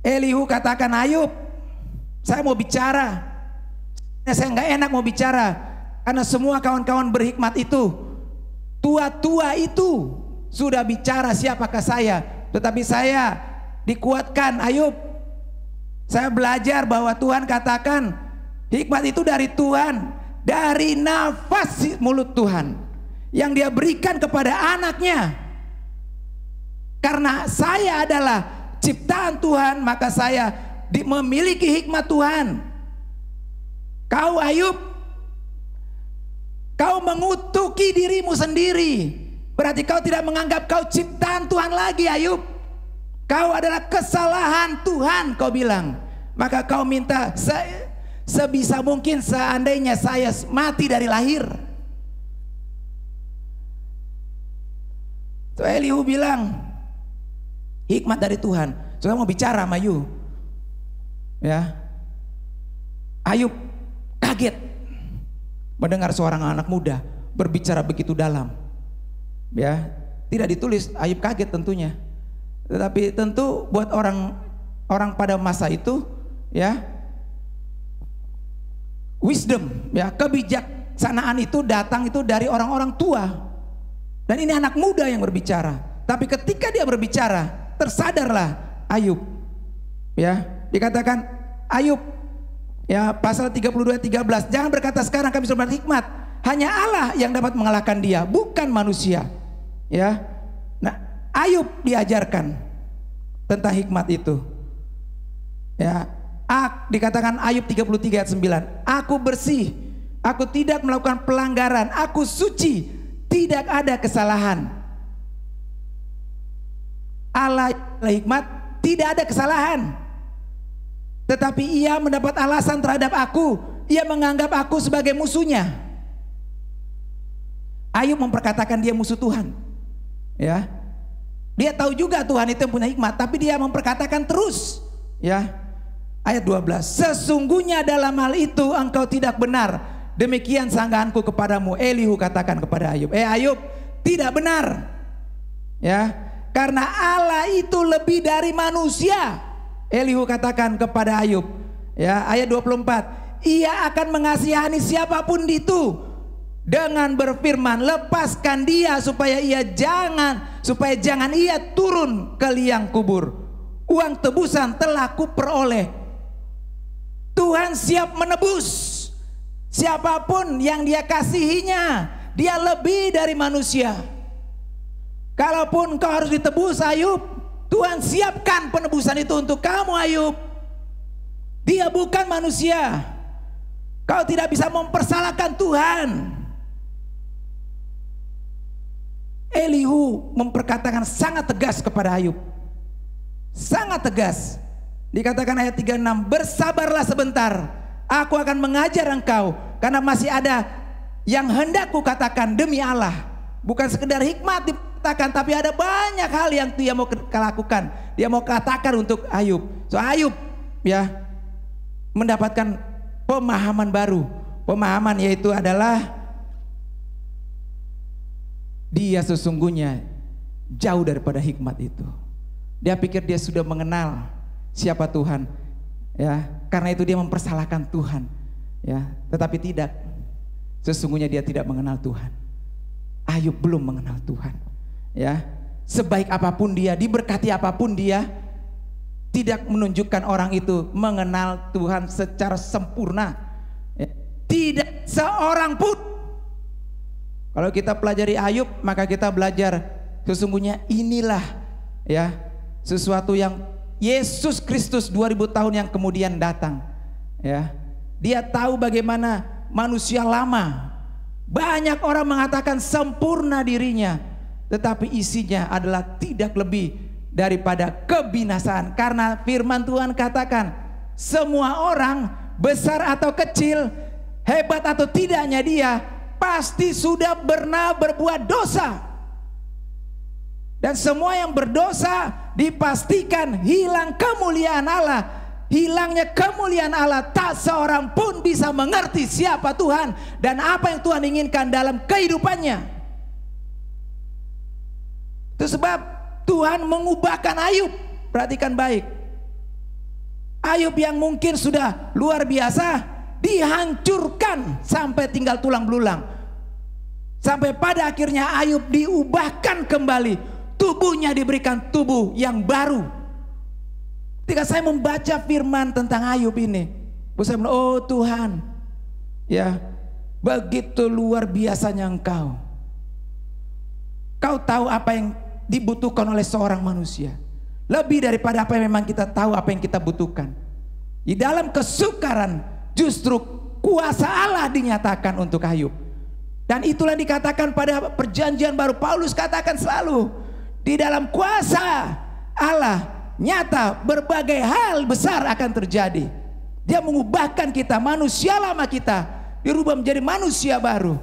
Elihu katakan, Ayub, saya mau bicara. Saya nggak enak mau bicara, karena semua kawan-kawan berhikmat itu, tua-tua itu sudah bicara siapakah saya. Tetapi saya dikuatkan, Ayub. Saya belajar bahwa Tuhan katakan hikmat itu dari Tuhan, dari nafas mulut Tuhan yang dia berikan kepada anaknya. Karena saya adalah ciptaan Tuhan, maka saya memiliki hikmat Tuhan. Kau Ayub, kau mengutuki dirimu sendiri, berarti kau tidak menganggap kau ciptaan Tuhan lagi, Ayub. Kau adalah kesalahan Tuhan, kau bilang. Maka kau minta, sebisa mungkin seandainya saya mati dari lahir. So Elihu bilang, hikmat dari Tuhan. Saya mau bicara sama Ayub. Ya. Ayub kaget mendengar seorang anak muda berbicara begitu dalam. Ya, tidak ditulis Ayub kaget tentunya. Tetapi tentu buat orang pada masa itu, ya, wisdom, ya, kebijaksanaan itu datang itu dari orang-orang tua. Dan ini anak muda yang berbicara. Tapi ketika dia berbicara, tersadarlah Ayub. Ya, dikatakan Ayub, ya, pasal 32:13, jangan berkata sekarang kami sudah berhikmat. Hanya Allah yang dapat mengalahkan dia, bukan manusia. Ya. Nah, Ayub diajarkan tentang hikmat itu. Ya, dikatakan Ayub 33:9, aku bersih, aku tidak melakukan pelanggaran, aku suci, tidak ada kesalahan. Allah hikmat, tidak ada kesalahan. Tetapi ia mendapat alasan terhadap aku, ia menganggap aku sebagai musuhnya. Ayub memperkatakan dia musuh Tuhan. Ya, dia tahu juga Tuhan itu yang punya hikmat, tapi dia memperkatakan terus. Ya, ayat 12, sesungguhnya dalam hal itu engkau tidak benar, demikian sanggahanku kepadamu. Elihu katakan kepada Ayub, Ayub, tidak benar. Ya, karena Allah itu lebih dari manusia. Elihu katakan kepada Ayub, ya, ayat 24, ia akan mengasihani siapapun itu dengan berfirman, lepaskan dia supaya jangan ia turun ke liang kubur. Uang tebusan telah kuperoleh. Tuhan siap menebus siapapun yang dia kasihinya. Dia lebih dari manusia. Kalaupun kau harus ditebus Ayub, Tuhan siapkan penebusan itu untuk kamu Ayub. Dia bukan manusia. Kau tidak bisa mempersalahkan Tuhan. Elihu memperkatakan sangat tegas kepada Ayub. Sangat tegas. Dikatakan ayat 36, bersabarlah sebentar, aku akan mengajar engkau, karena masih ada yang hendak kukatakan demi Allah. Bukan sekedar hikmat dikatakan, tapi ada banyak hal yang dia mau lakukan. Dia mau katakan untuk Ayub. So Ayub, ya, mendapatkan pemahaman baru. Pemahaman yaitu adalah dia sesungguhnya jauh daripada hikmat itu. Dia pikir dia sudah mengenal siapa Tuhan, ya, karena itu dia mempersalahkan Tuhan, ya, tetapi tidak. Sesungguhnya dia tidak mengenal Tuhan. Ayub belum mengenal Tuhan, ya. Sebaik apapun dia, diberkati apapun dia, tidak menunjukkan orang itu mengenal Tuhan secara sempurna, ya. Tidak seorang pun. Kalau kita pelajari Ayub, maka kita belajar sesungguhnya inilah, ya, sesuatu yang Yesus Kristus 2000 tahun yang kemudian datang, ya. Dia tahu bagaimana manusia lama, banyak orang mengatakan sempurna dirinya, tetapi isinya adalah tidak lebih daripada kebinasaan. Karena firman Tuhan katakan, semua orang besar atau kecil, hebat atau tidaknya dia, pasti sudah pernah berbuat dosa. Dan semua yang berdosa dipastikan hilang kemuliaan Allah. Hilangnya kemuliaan Allah, tak seorang pun bisa mengerti siapa Tuhan dan apa yang Tuhan inginkan dalam kehidupannya. Itu sebab Tuhan mengubahkan Ayub. Perhatikan baik. Ayub yang mungkin sudah luar biasa, dihancurkan sampai tinggal tulang belulang. Sampai pada akhirnya Ayub diubahkan kembali. Tubuhnya diberikan tubuh yang baru. Ketika saya membaca firman tentang Ayub ini, saya bilang, oh Tuhan, ya, begitu luar biasanya Engkau. Kau tahu apa yang dibutuhkan oleh seorang manusia, lebih daripada apa yang memang kita tahu apa yang kita butuhkan. Di dalam kesukaran justru kuasa Allah dinyatakan untuk Ayub. Dan itulah dikatakan pada perjanjian baru. Paulus katakan selalu, di dalam kuasa Allah nyata berbagai hal besar akan terjadi. Dia mengubahkan kita, manusia lama kita dirubah menjadi manusia baru.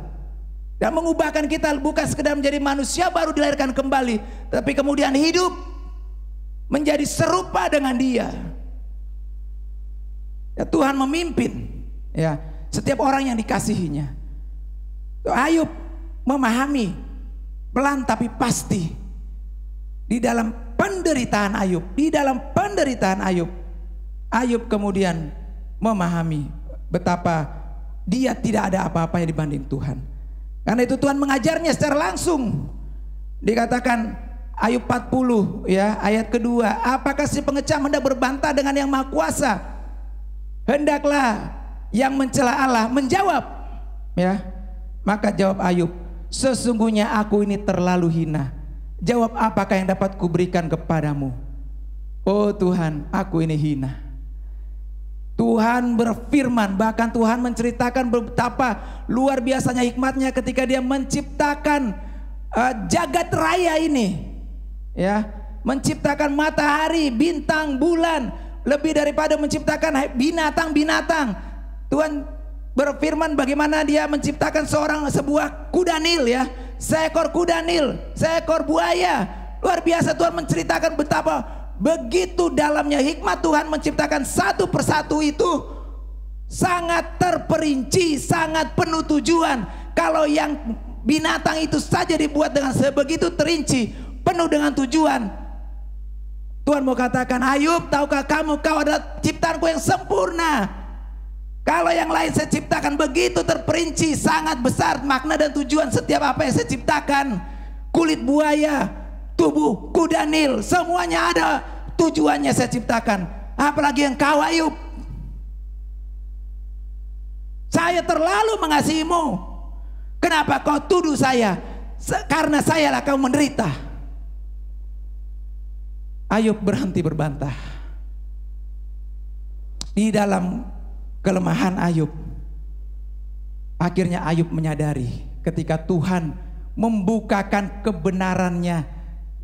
dan mengubahkan kita bukan sekedar menjadi manusia baru dilahirkan kembali, tapi kemudian hidup menjadi serupa dengan Dia. Ya, Tuhan memimpin ya setiap orang yang dikasihinya. Ayub memahami pelan tapi pasti di dalam penderitaan Ayub, Ayub kemudian memahami betapa dia tidak ada apa-apanya dibanding Tuhan. Karena itu Tuhan mengajarnya secara langsung. Dikatakan Ayub 40 ya ayat kedua, apakah si pengecam hendak berbantah dengan yang maha kuasa? Hendaklah yang mencela Allah menjawab ya. Maka jawab Ayub, sesungguhnya aku ini terlalu hina. Jawab apakah yang dapat kuberikan kepadamu? Oh Tuhan, aku ini hina. Tuhan berfirman, bahkan Tuhan menceritakan betapa luar biasanya hikmatnya ketika Dia menciptakan jagat raya ini, ya, menciptakan matahari, bintang, bulan, lebih daripada menciptakan binatang-binatang. Tuhan berfirman bagaimana Dia menciptakan sebuah kuda Nil, ya, seekor kuda Nil, seekor buaya. Luar biasa Tuhan menceritakan betapa begitu dalamnya hikmat Tuhan menciptakan satu persatu itu sangat terperinci, sangat penuh tujuan. Kalau yang binatang itu saja dibuat dengan sebegitu terinci, penuh dengan tujuan. Tuhan mau katakan, Ayub, tahukah kamu kau adalah ciptaanku yang sempurna. Kalau yang lain saya ciptakan begitu terperinci, sangat besar makna dan tujuan setiap apa yang saya ciptakan. Kulit buaya, tubuh kuda Nil, semuanya ada tujuannya saya ciptakan. Apalagi engkau Ayub, saya terlalu mengasihimu. Kenapa kau tuduh saya? Karena sayalah kau menderita. Ayub berhenti berbantah. Di dalam kelemahan Ayub, akhirnya Ayub menyadari ketika Tuhan membukakan kebenarannya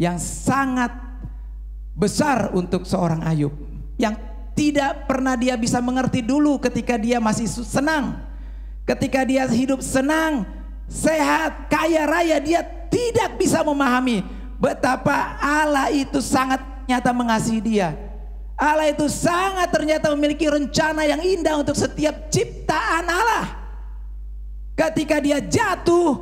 yang sangat besar untuk seorang Ayub, yang tidak pernah dia bisa mengerti dulu ketika dia masih senang, ketika dia hidup senang, sehat, kaya raya. Dia tidak bisa memahami betapa Allah itu sangat nyata mengasihi dia. Allah itu sangat ternyata memiliki rencana yang indah untuk setiap ciptaan Allah. Ketika dia jatuh,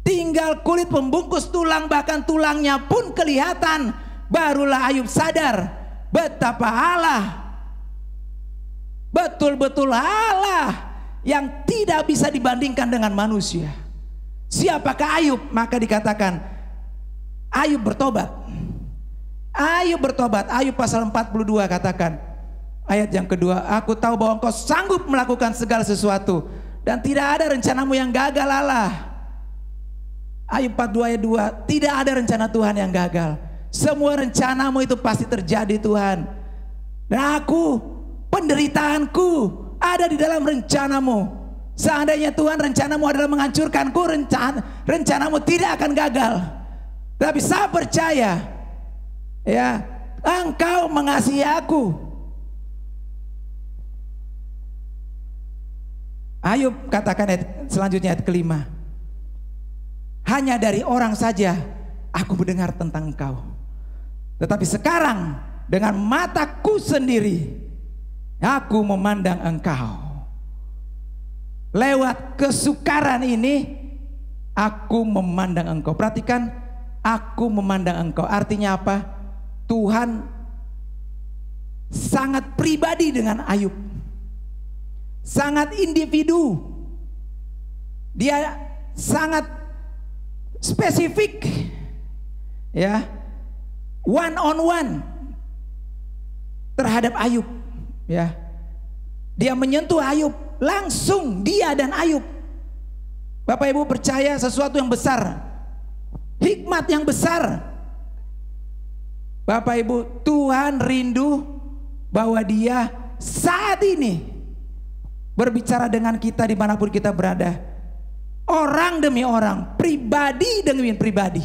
tinggal kulit pembungkus tulang, bahkan tulangnya pun kelihatan, barulah Ayub sadar betapa Allah betul-betul Allah yang tidak bisa dibandingkan dengan manusia. Siapakah Ayub? Maka dikatakan Ayub bertobat. Ayub bertobat. Ayub pasal 42 katakan ayat yang kedua, aku tahu bahwa engkau sanggup melakukan segala sesuatu dan tidak ada rencanamu yang gagal Allah. Ayub 42 ayat 2, tidak ada rencana Tuhan yang gagal. Semua rencanamu itu pasti terjadi Tuhan. Dan aku, penderitaanku ada di dalam rencanamu. Seandainya Tuhan rencanamu adalah menghancurkanku, rencanamu tidak akan gagal. Tapi saya percaya, ya, engkau mengasihi aku. Ayub katakan selanjutnya ayat kelima, hanya dari orang saja aku mendengar tentang engkau, tetapi sekarang dengan mataku sendiri aku memandang engkau. Lewat kesukaran ini aku memandang engkau. Perhatikan, aku memandang engkau artinya apa? Tuhan sangat pribadi dengan Ayub, sangat individu. Dia sangat spesifik, ya, one on one terhadap Ayub, ya. Dia menyentuh Ayub langsung, dia dan Ayub. Bapak Ibu percaya sesuatu yang besar, hikmat yang besar. Bapak Ibu, Tuhan rindu bahwa Dia saat ini berbicara dengan kita dimanapun kita berada, orang demi orang, pribadi demi pribadi.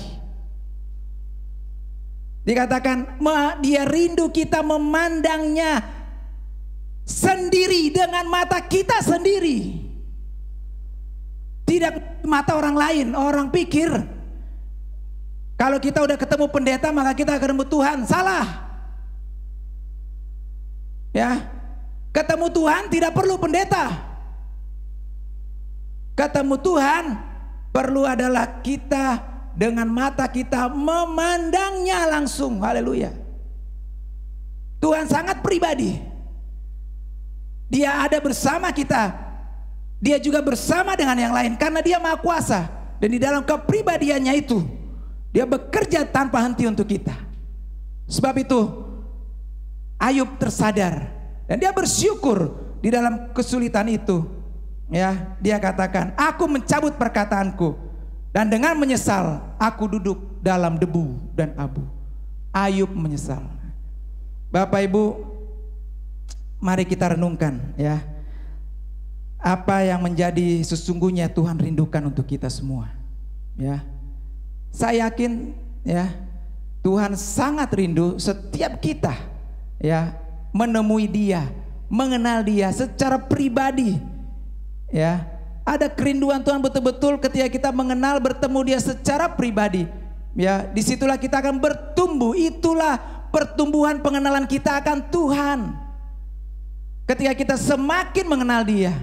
Dikatakan Dia rindu kita memandangnya sendiri dengan mata kita sendiri. Tidak mata orang lain. Orang pikir kalau kita udah ketemu pendeta maka kita akan ketemu Tuhan. Salah. Ya, ketemu Tuhan tidak perlu pendeta. Ketemu Tuhan perlu adalah kita dengan mata kita memandangnya langsung. Haleluya. Tuhan sangat pribadi. Dia ada bersama kita. Dia juga bersama dengan yang lain karena dia Maha Kuasa. Dan di dalam kepribadiannya itu dia bekerja tanpa henti untuk kita. Sebab itu Ayub tersadar dan dia bersyukur di dalam kesulitan itu. Ya, dia katakan, aku mencabut perkataanku dan dengan menyesal aku duduk dalam debu dan abu. Ayub menyesal. Bapak Ibu, mari kita renungkan ya. Apa yang menjadi sesungguhnya Tuhan rindukan untuk kita semua. Ya. Saya yakin ya, Tuhan sangat rindu setiap kita ya menemui Dia, mengenal Dia secara pribadi. Ya, ada kerinduan Tuhan betul-betul ketika kita mengenal, bertemu Dia secara pribadi. Ya, disitulah kita akan bertumbuh. Itulah pertumbuhan pengenalan kita akan Tuhan. Ketika kita semakin mengenal Dia,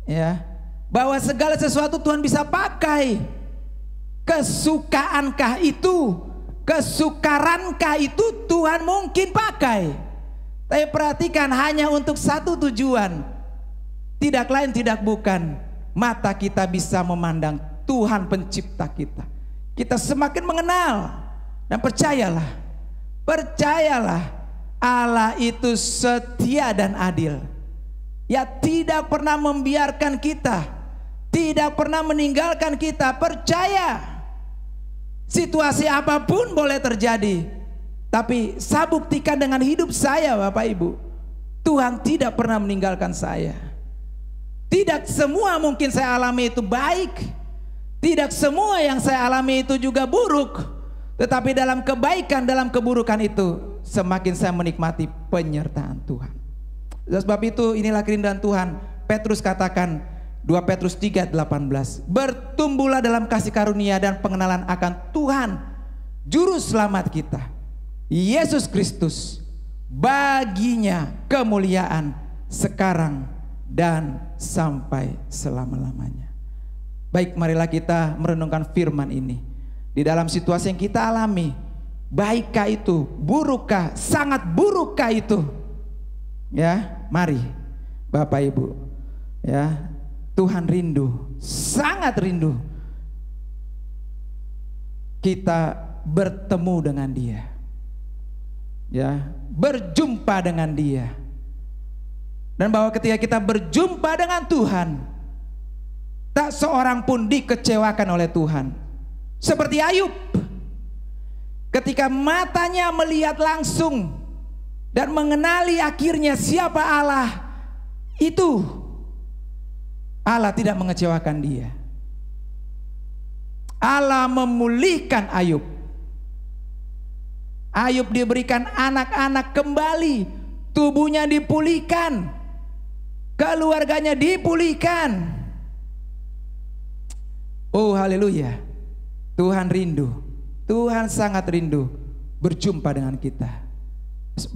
ya, bahwa segala sesuatu Tuhan bisa pakai. Kesukaankah itu, kesukarankah itu Tuhan mungkin pakai. Tapi perhatikan, hanya untuk satu tujuan. Tidak lain tidak bukan mata kita bisa memandang Tuhan pencipta kita. Kita semakin mengenal. Dan percayalah, percayalah, Allah itu setia dan adil. Ya, tidak pernah membiarkan kita, tidak pernah meninggalkan kita. Percaya, situasi apapun boleh terjadi, tapi saya buktikan dengan hidup saya Bapak Ibu, Tuhan tidak pernah meninggalkan saya. Tidak semua mungkin saya alami itu baik, tidak semua yang saya alami itu juga buruk, tetapi dalam kebaikan, dalam keburukan itu semakin saya menikmati penyertaan Tuhan. Sebab itu inilah kerinduan Tuhan. Petrus katakan 2 Petrus 3:18, bertumbuhlah dalam kasih karunia dan pengenalan akan Tuhan Juru Selamat kita, Yesus Kristus. Baginya kemuliaan sekarang dan sampai selama-lamanya. Baik, marilah kita merenungkan firman ini. Di dalam situasi yang kita alami, baikkah itu, burukkah, sangat burukkah itu? Ya, mari Bapak Ibu, ya, Tuhan rindu, sangat rindu kita bertemu dengan Dia, ya, berjumpa dengan Dia. Dan bahwa ketika kita berjumpa dengan Tuhan, tak seorang pun dikecewakan oleh Tuhan. Seperti Ayub, ketika matanya melihat langsung dan mengenali akhirnya siapa Allah itu, Allah tidak mengecewakan dia. Allah memulihkan Ayub. Ayub diberikan anak-anak kembali, tubuhnya dipulihkan, keluarganya dipulihkan. Oh haleluya. Tuhan rindu, Tuhan sangat rindu berjumpa dengan kita.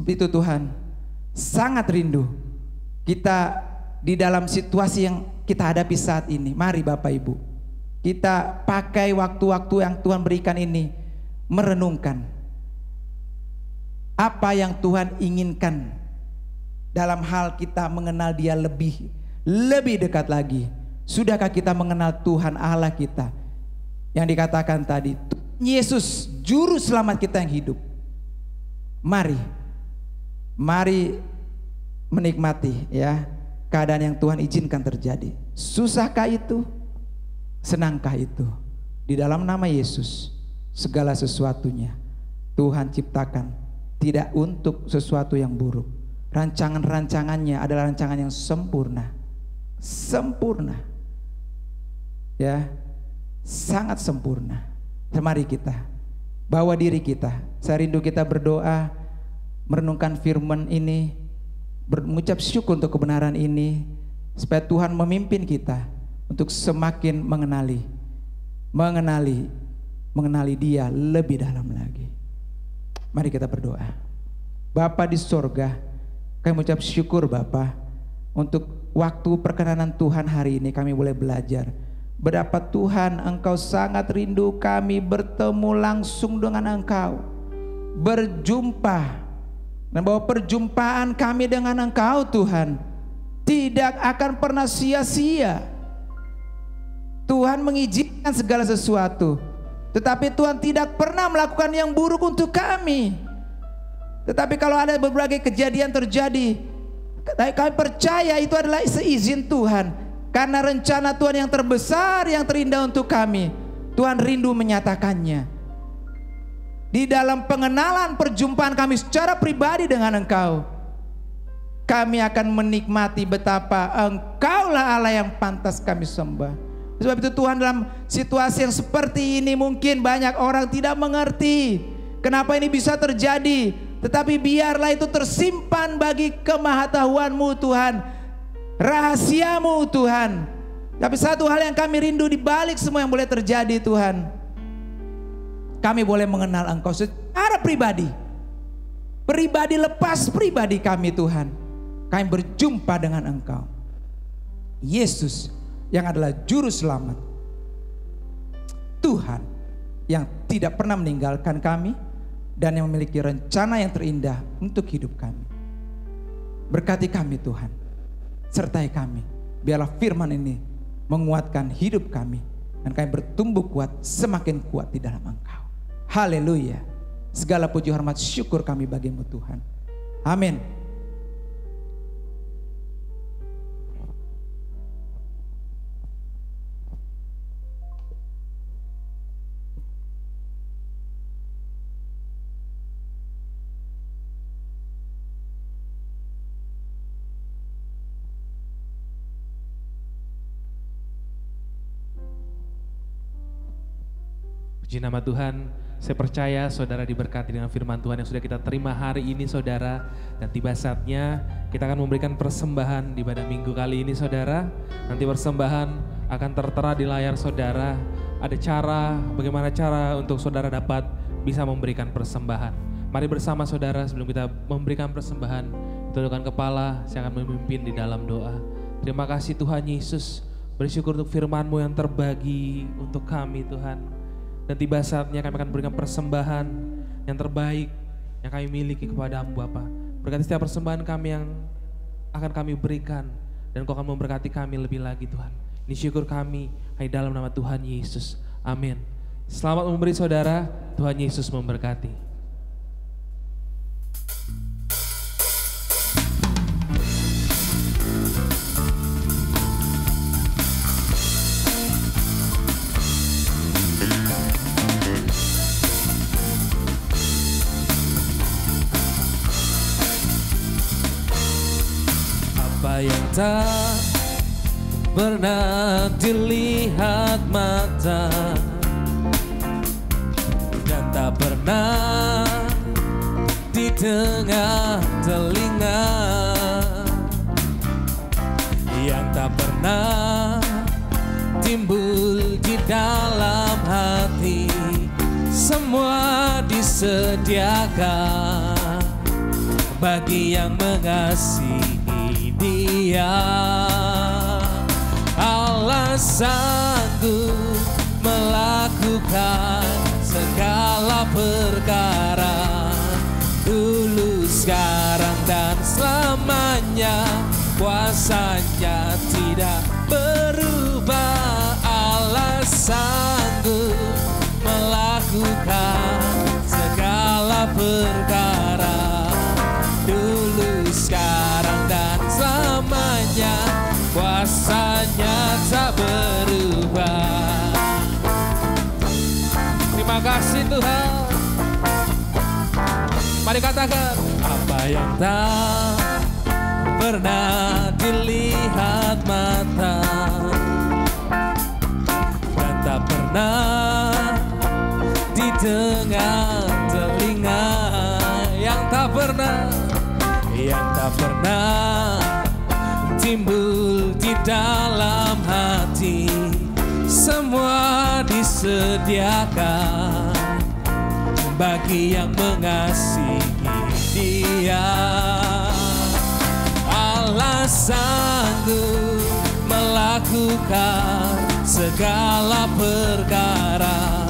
Itu Tuhan sangat rindu kita di dalam situasi yang kita hadapi saat ini. Mari Bapak Ibu, kita pakai waktu-waktu yang Tuhan berikan ini merenungkan apa yang Tuhan inginkan dalam hal kita mengenal Dia lebih dekat lagi. Sudahkah kita mengenal Tuhan Allah kita yang dikatakan tadi, Yesus Juru Selamat kita yang hidup? Mari menikmati ya keadaan yang Tuhan izinkan terjadi. Susahkah itu? Senangkah itu? Di dalam nama Yesus segala sesuatunya Tuhan ciptakan tidak untuk sesuatu yang buruk. Rancangan-rancangannya adalah rancangan yang sempurna. Sempurna. Ya, sangat sempurna. Mari kita bawa diri kita. Saya rindu kita berdoa, merenungkan firman ini, mengucap syukur untuk kebenaran ini, supaya Tuhan memimpin kita untuk semakin mengenali Dia lebih dalam lagi. Mari kita berdoa. Bapa di sorga, kami mengucap syukur Bapa untuk waktu perkenanan Tuhan hari ini kami boleh belajar. Betapa Tuhan Engkau sangat rindu kami bertemu langsung dengan Engkau, berjumpa, dan bahwa perjumpaan kami dengan Engkau Tuhan tidak akan pernah sia-sia. Tuhan mengizinkan segala sesuatu, tetapi Tuhan tidak pernah melakukan yang buruk untuk kami. Tetapi kalau ada berbagai kejadian terjadi, kami percaya itu adalah seizin Tuhan. Karena rencana Tuhan yang terbesar, yang terindah untuk kami, Tuhan rindu menyatakannya. Di dalam pengenalan perjumpaan kami secara pribadi dengan Engkau, kami akan menikmati betapa Engkaulah Allah yang pantas kami sembah. Sebab itu Tuhan, dalam situasi yang seperti ini mungkin banyak orang tidak mengerti kenapa ini bisa terjadi. Tetapi biarlah itu tersimpan bagi kemahatauan-Mu Tuhan, rahasiamu Tuhan. Tapi satu hal yang kami rindu di balik semua yang boleh terjadi Tuhan, kami boleh mengenal Engkau secara pribadi. Pribadi lepas pribadi kami Tuhan. Kami berjumpa dengan Engkau, Yesus yang adalah juru selamat, Tuhan yang tidak pernah meninggalkan kami dan yang memiliki rencana yang terindah untuk hidup kami. Berkati kami Tuhan, sertai kami. Biarlah firman ini menguatkan hidup kami dan kami bertumbuh kuat, semakin kuat di dalam Engkau. Haleluya. Segala puji hormat syukur kami bagimu Tuhan. Amin. Puji nama Tuhan, saya percaya saudara diberkati dengan firman Tuhan yang sudah kita terima hari ini saudara. Dan tiba saatnya kita akan memberikan persembahan di pada minggu kali ini saudara. Nanti persembahan akan tertera di layar saudara. Ada cara, bagaimana cara untuk saudara dapat bisa memberikan persembahan. Mari bersama saudara sebelum kita memberikan persembahan, tundukkan kepala, saya akan memimpin di dalam doa. Terima kasih Tuhan Yesus, bersyukur untuk firman-Mu yang terbagi untuk kami Tuhan. Dan tiba saatnya kami akan berikan persembahan yang terbaik yang kami miliki kepada-Mu Bapa. Berkati setiap persembahan kami yang akan kami berikan, dan Kau akan memberkati kami lebih lagi Tuhan. Ini syukur kami hanya dalam nama Tuhan Yesus. Amin. Selamat memberi saudara, Tuhan Yesus memberkati. Yang tak pernah dilihat mata dan tak pernah didengar telinga, yang tak pernah timbul di dalam hati, semua disediakan bagi yang mengasihi Dia. Allah sanggup melakukan segala perkara, dulu, sekarang, dan selamanya. Kuasanya tidak berubah. Allah sanggup melakukan segala perkara, dulu, sekarang, dan selamanya. Kuasanya tak berubah. Terima kasih Tuhan. Mari katakan, apa yang tak pernah dilihat mata dan tak pernah didengar telinga, yang tak pernah timbul di dalam hati semua disediakan bagi yang mengasihi Dia. Allah sanggup melakukan segala perkara,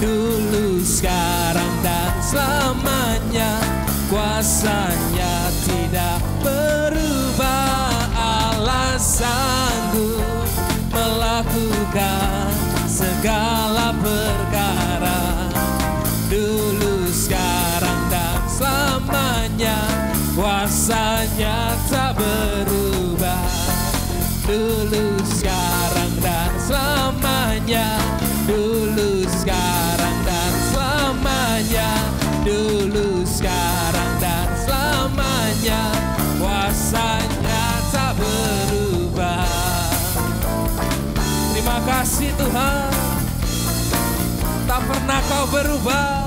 dulu, sekarang, dan selamanya. Kuasanya tidak berubah. Allah sanggup melakukan segala perkara, dulu, sekarang, dan selamanya. Kuasanya tak berubah, dulu, sekarang, dan selamanya. Dulu, sekarang, dan selamanya. Dulu, sekarang, dan selamanya. Kuasanya tak berubah. Terima kasih Tuhan, tak pernah Kau berubah.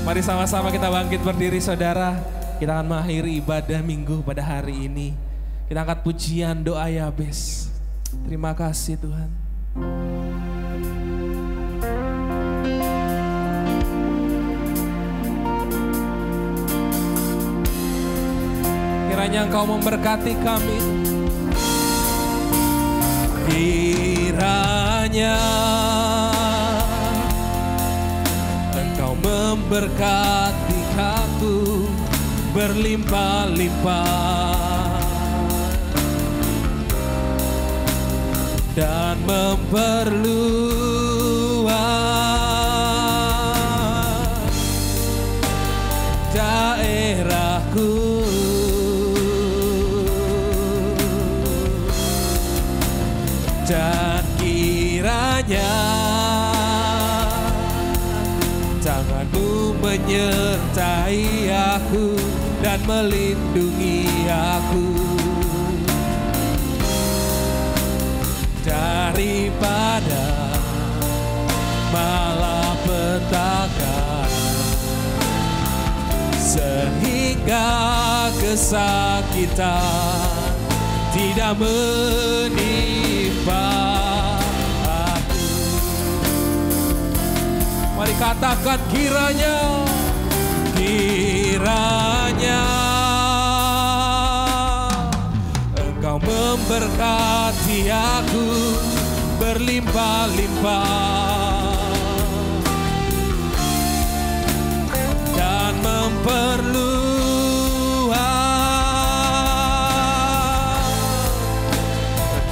Mari sama-sama kita bangkit berdiri saudara. Kita akan mengakhiri ibadah minggu pada hari ini. Kita angkat pujian doa Yabes. Terima kasih Tuhan. Kiranya Engkau memberkati kami. Kiranya Engkau memberkati aku berlimpah-limpah dan memperluas daerahku. Dan kiranya tangan-Mu menyertai aku dan melindungi aku daripada malapetaka, sehingga kesakitan tidak menimpa aku. Mari katakan kiranya, kiranya Engkau memberkati aku berlimpah-limpah dan memperluas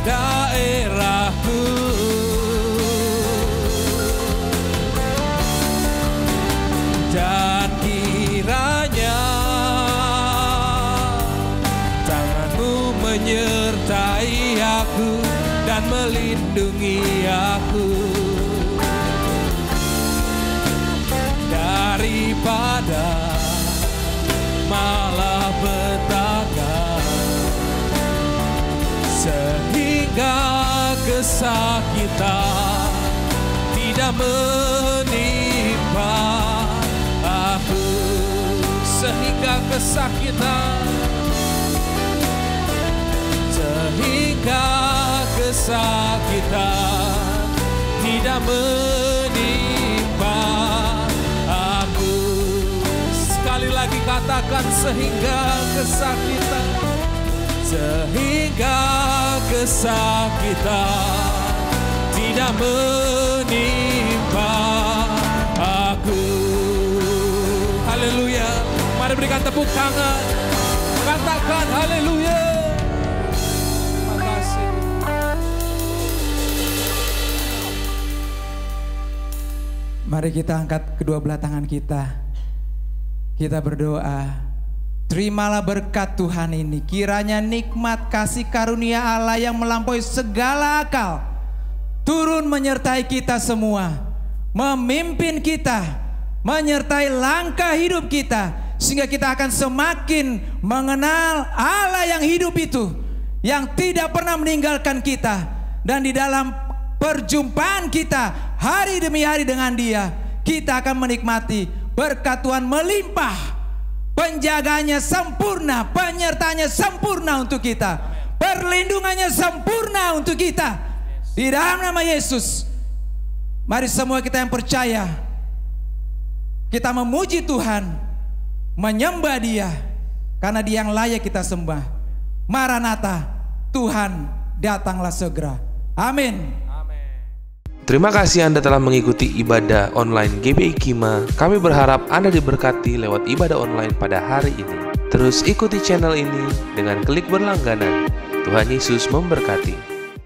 daerahku, dan kiranya tangan-Mu menyertai aku dan melindungi aku daripada malapetaka, sehingga kesakitan tidak menimpa aku, sehingga kesakitan, sehingga kesakitan tidak menimpa aku. Sekali lagi katakan, sehingga kesakitan, sehingga kesakitan tidak menimpa aku. Haleluya. Mari berikan tepuk tangan, katakan haleluya. Terima kasih. Mari kita angkat kedua belah tangan kita. Kita berdoa. Terimalah berkat Tuhan ini. Kiranya nikmat kasih karunia Allah yang melampaui segala akal turun menyertai kita semua, memimpin kita, menyertai langkah hidup kita, sehingga kita akan semakin mengenal Allah yang hidup itu, yang tidak pernah meninggalkan kita. Dan di dalam perjumpaan kita hari demi hari dengan Dia, kita akan menikmati berkat Tuhan melimpah, penjagaannya sempurna, penyertaannya sempurna untuk kita. Perlindungannya sempurna untuk kita. Di dalam nama Yesus. Mari semua kita yang percaya, kita memuji Tuhan, menyembah Dia, karena Dia yang layak kita sembah. Maranatha, Tuhan datanglah segera. Amin. Terima kasih Anda telah mengikuti ibadah online GBI Kima. Kami berharap Anda diberkati lewat ibadah online pada hari ini. Terus ikuti channel ini dengan klik berlangganan. Tuhan Yesus memberkati.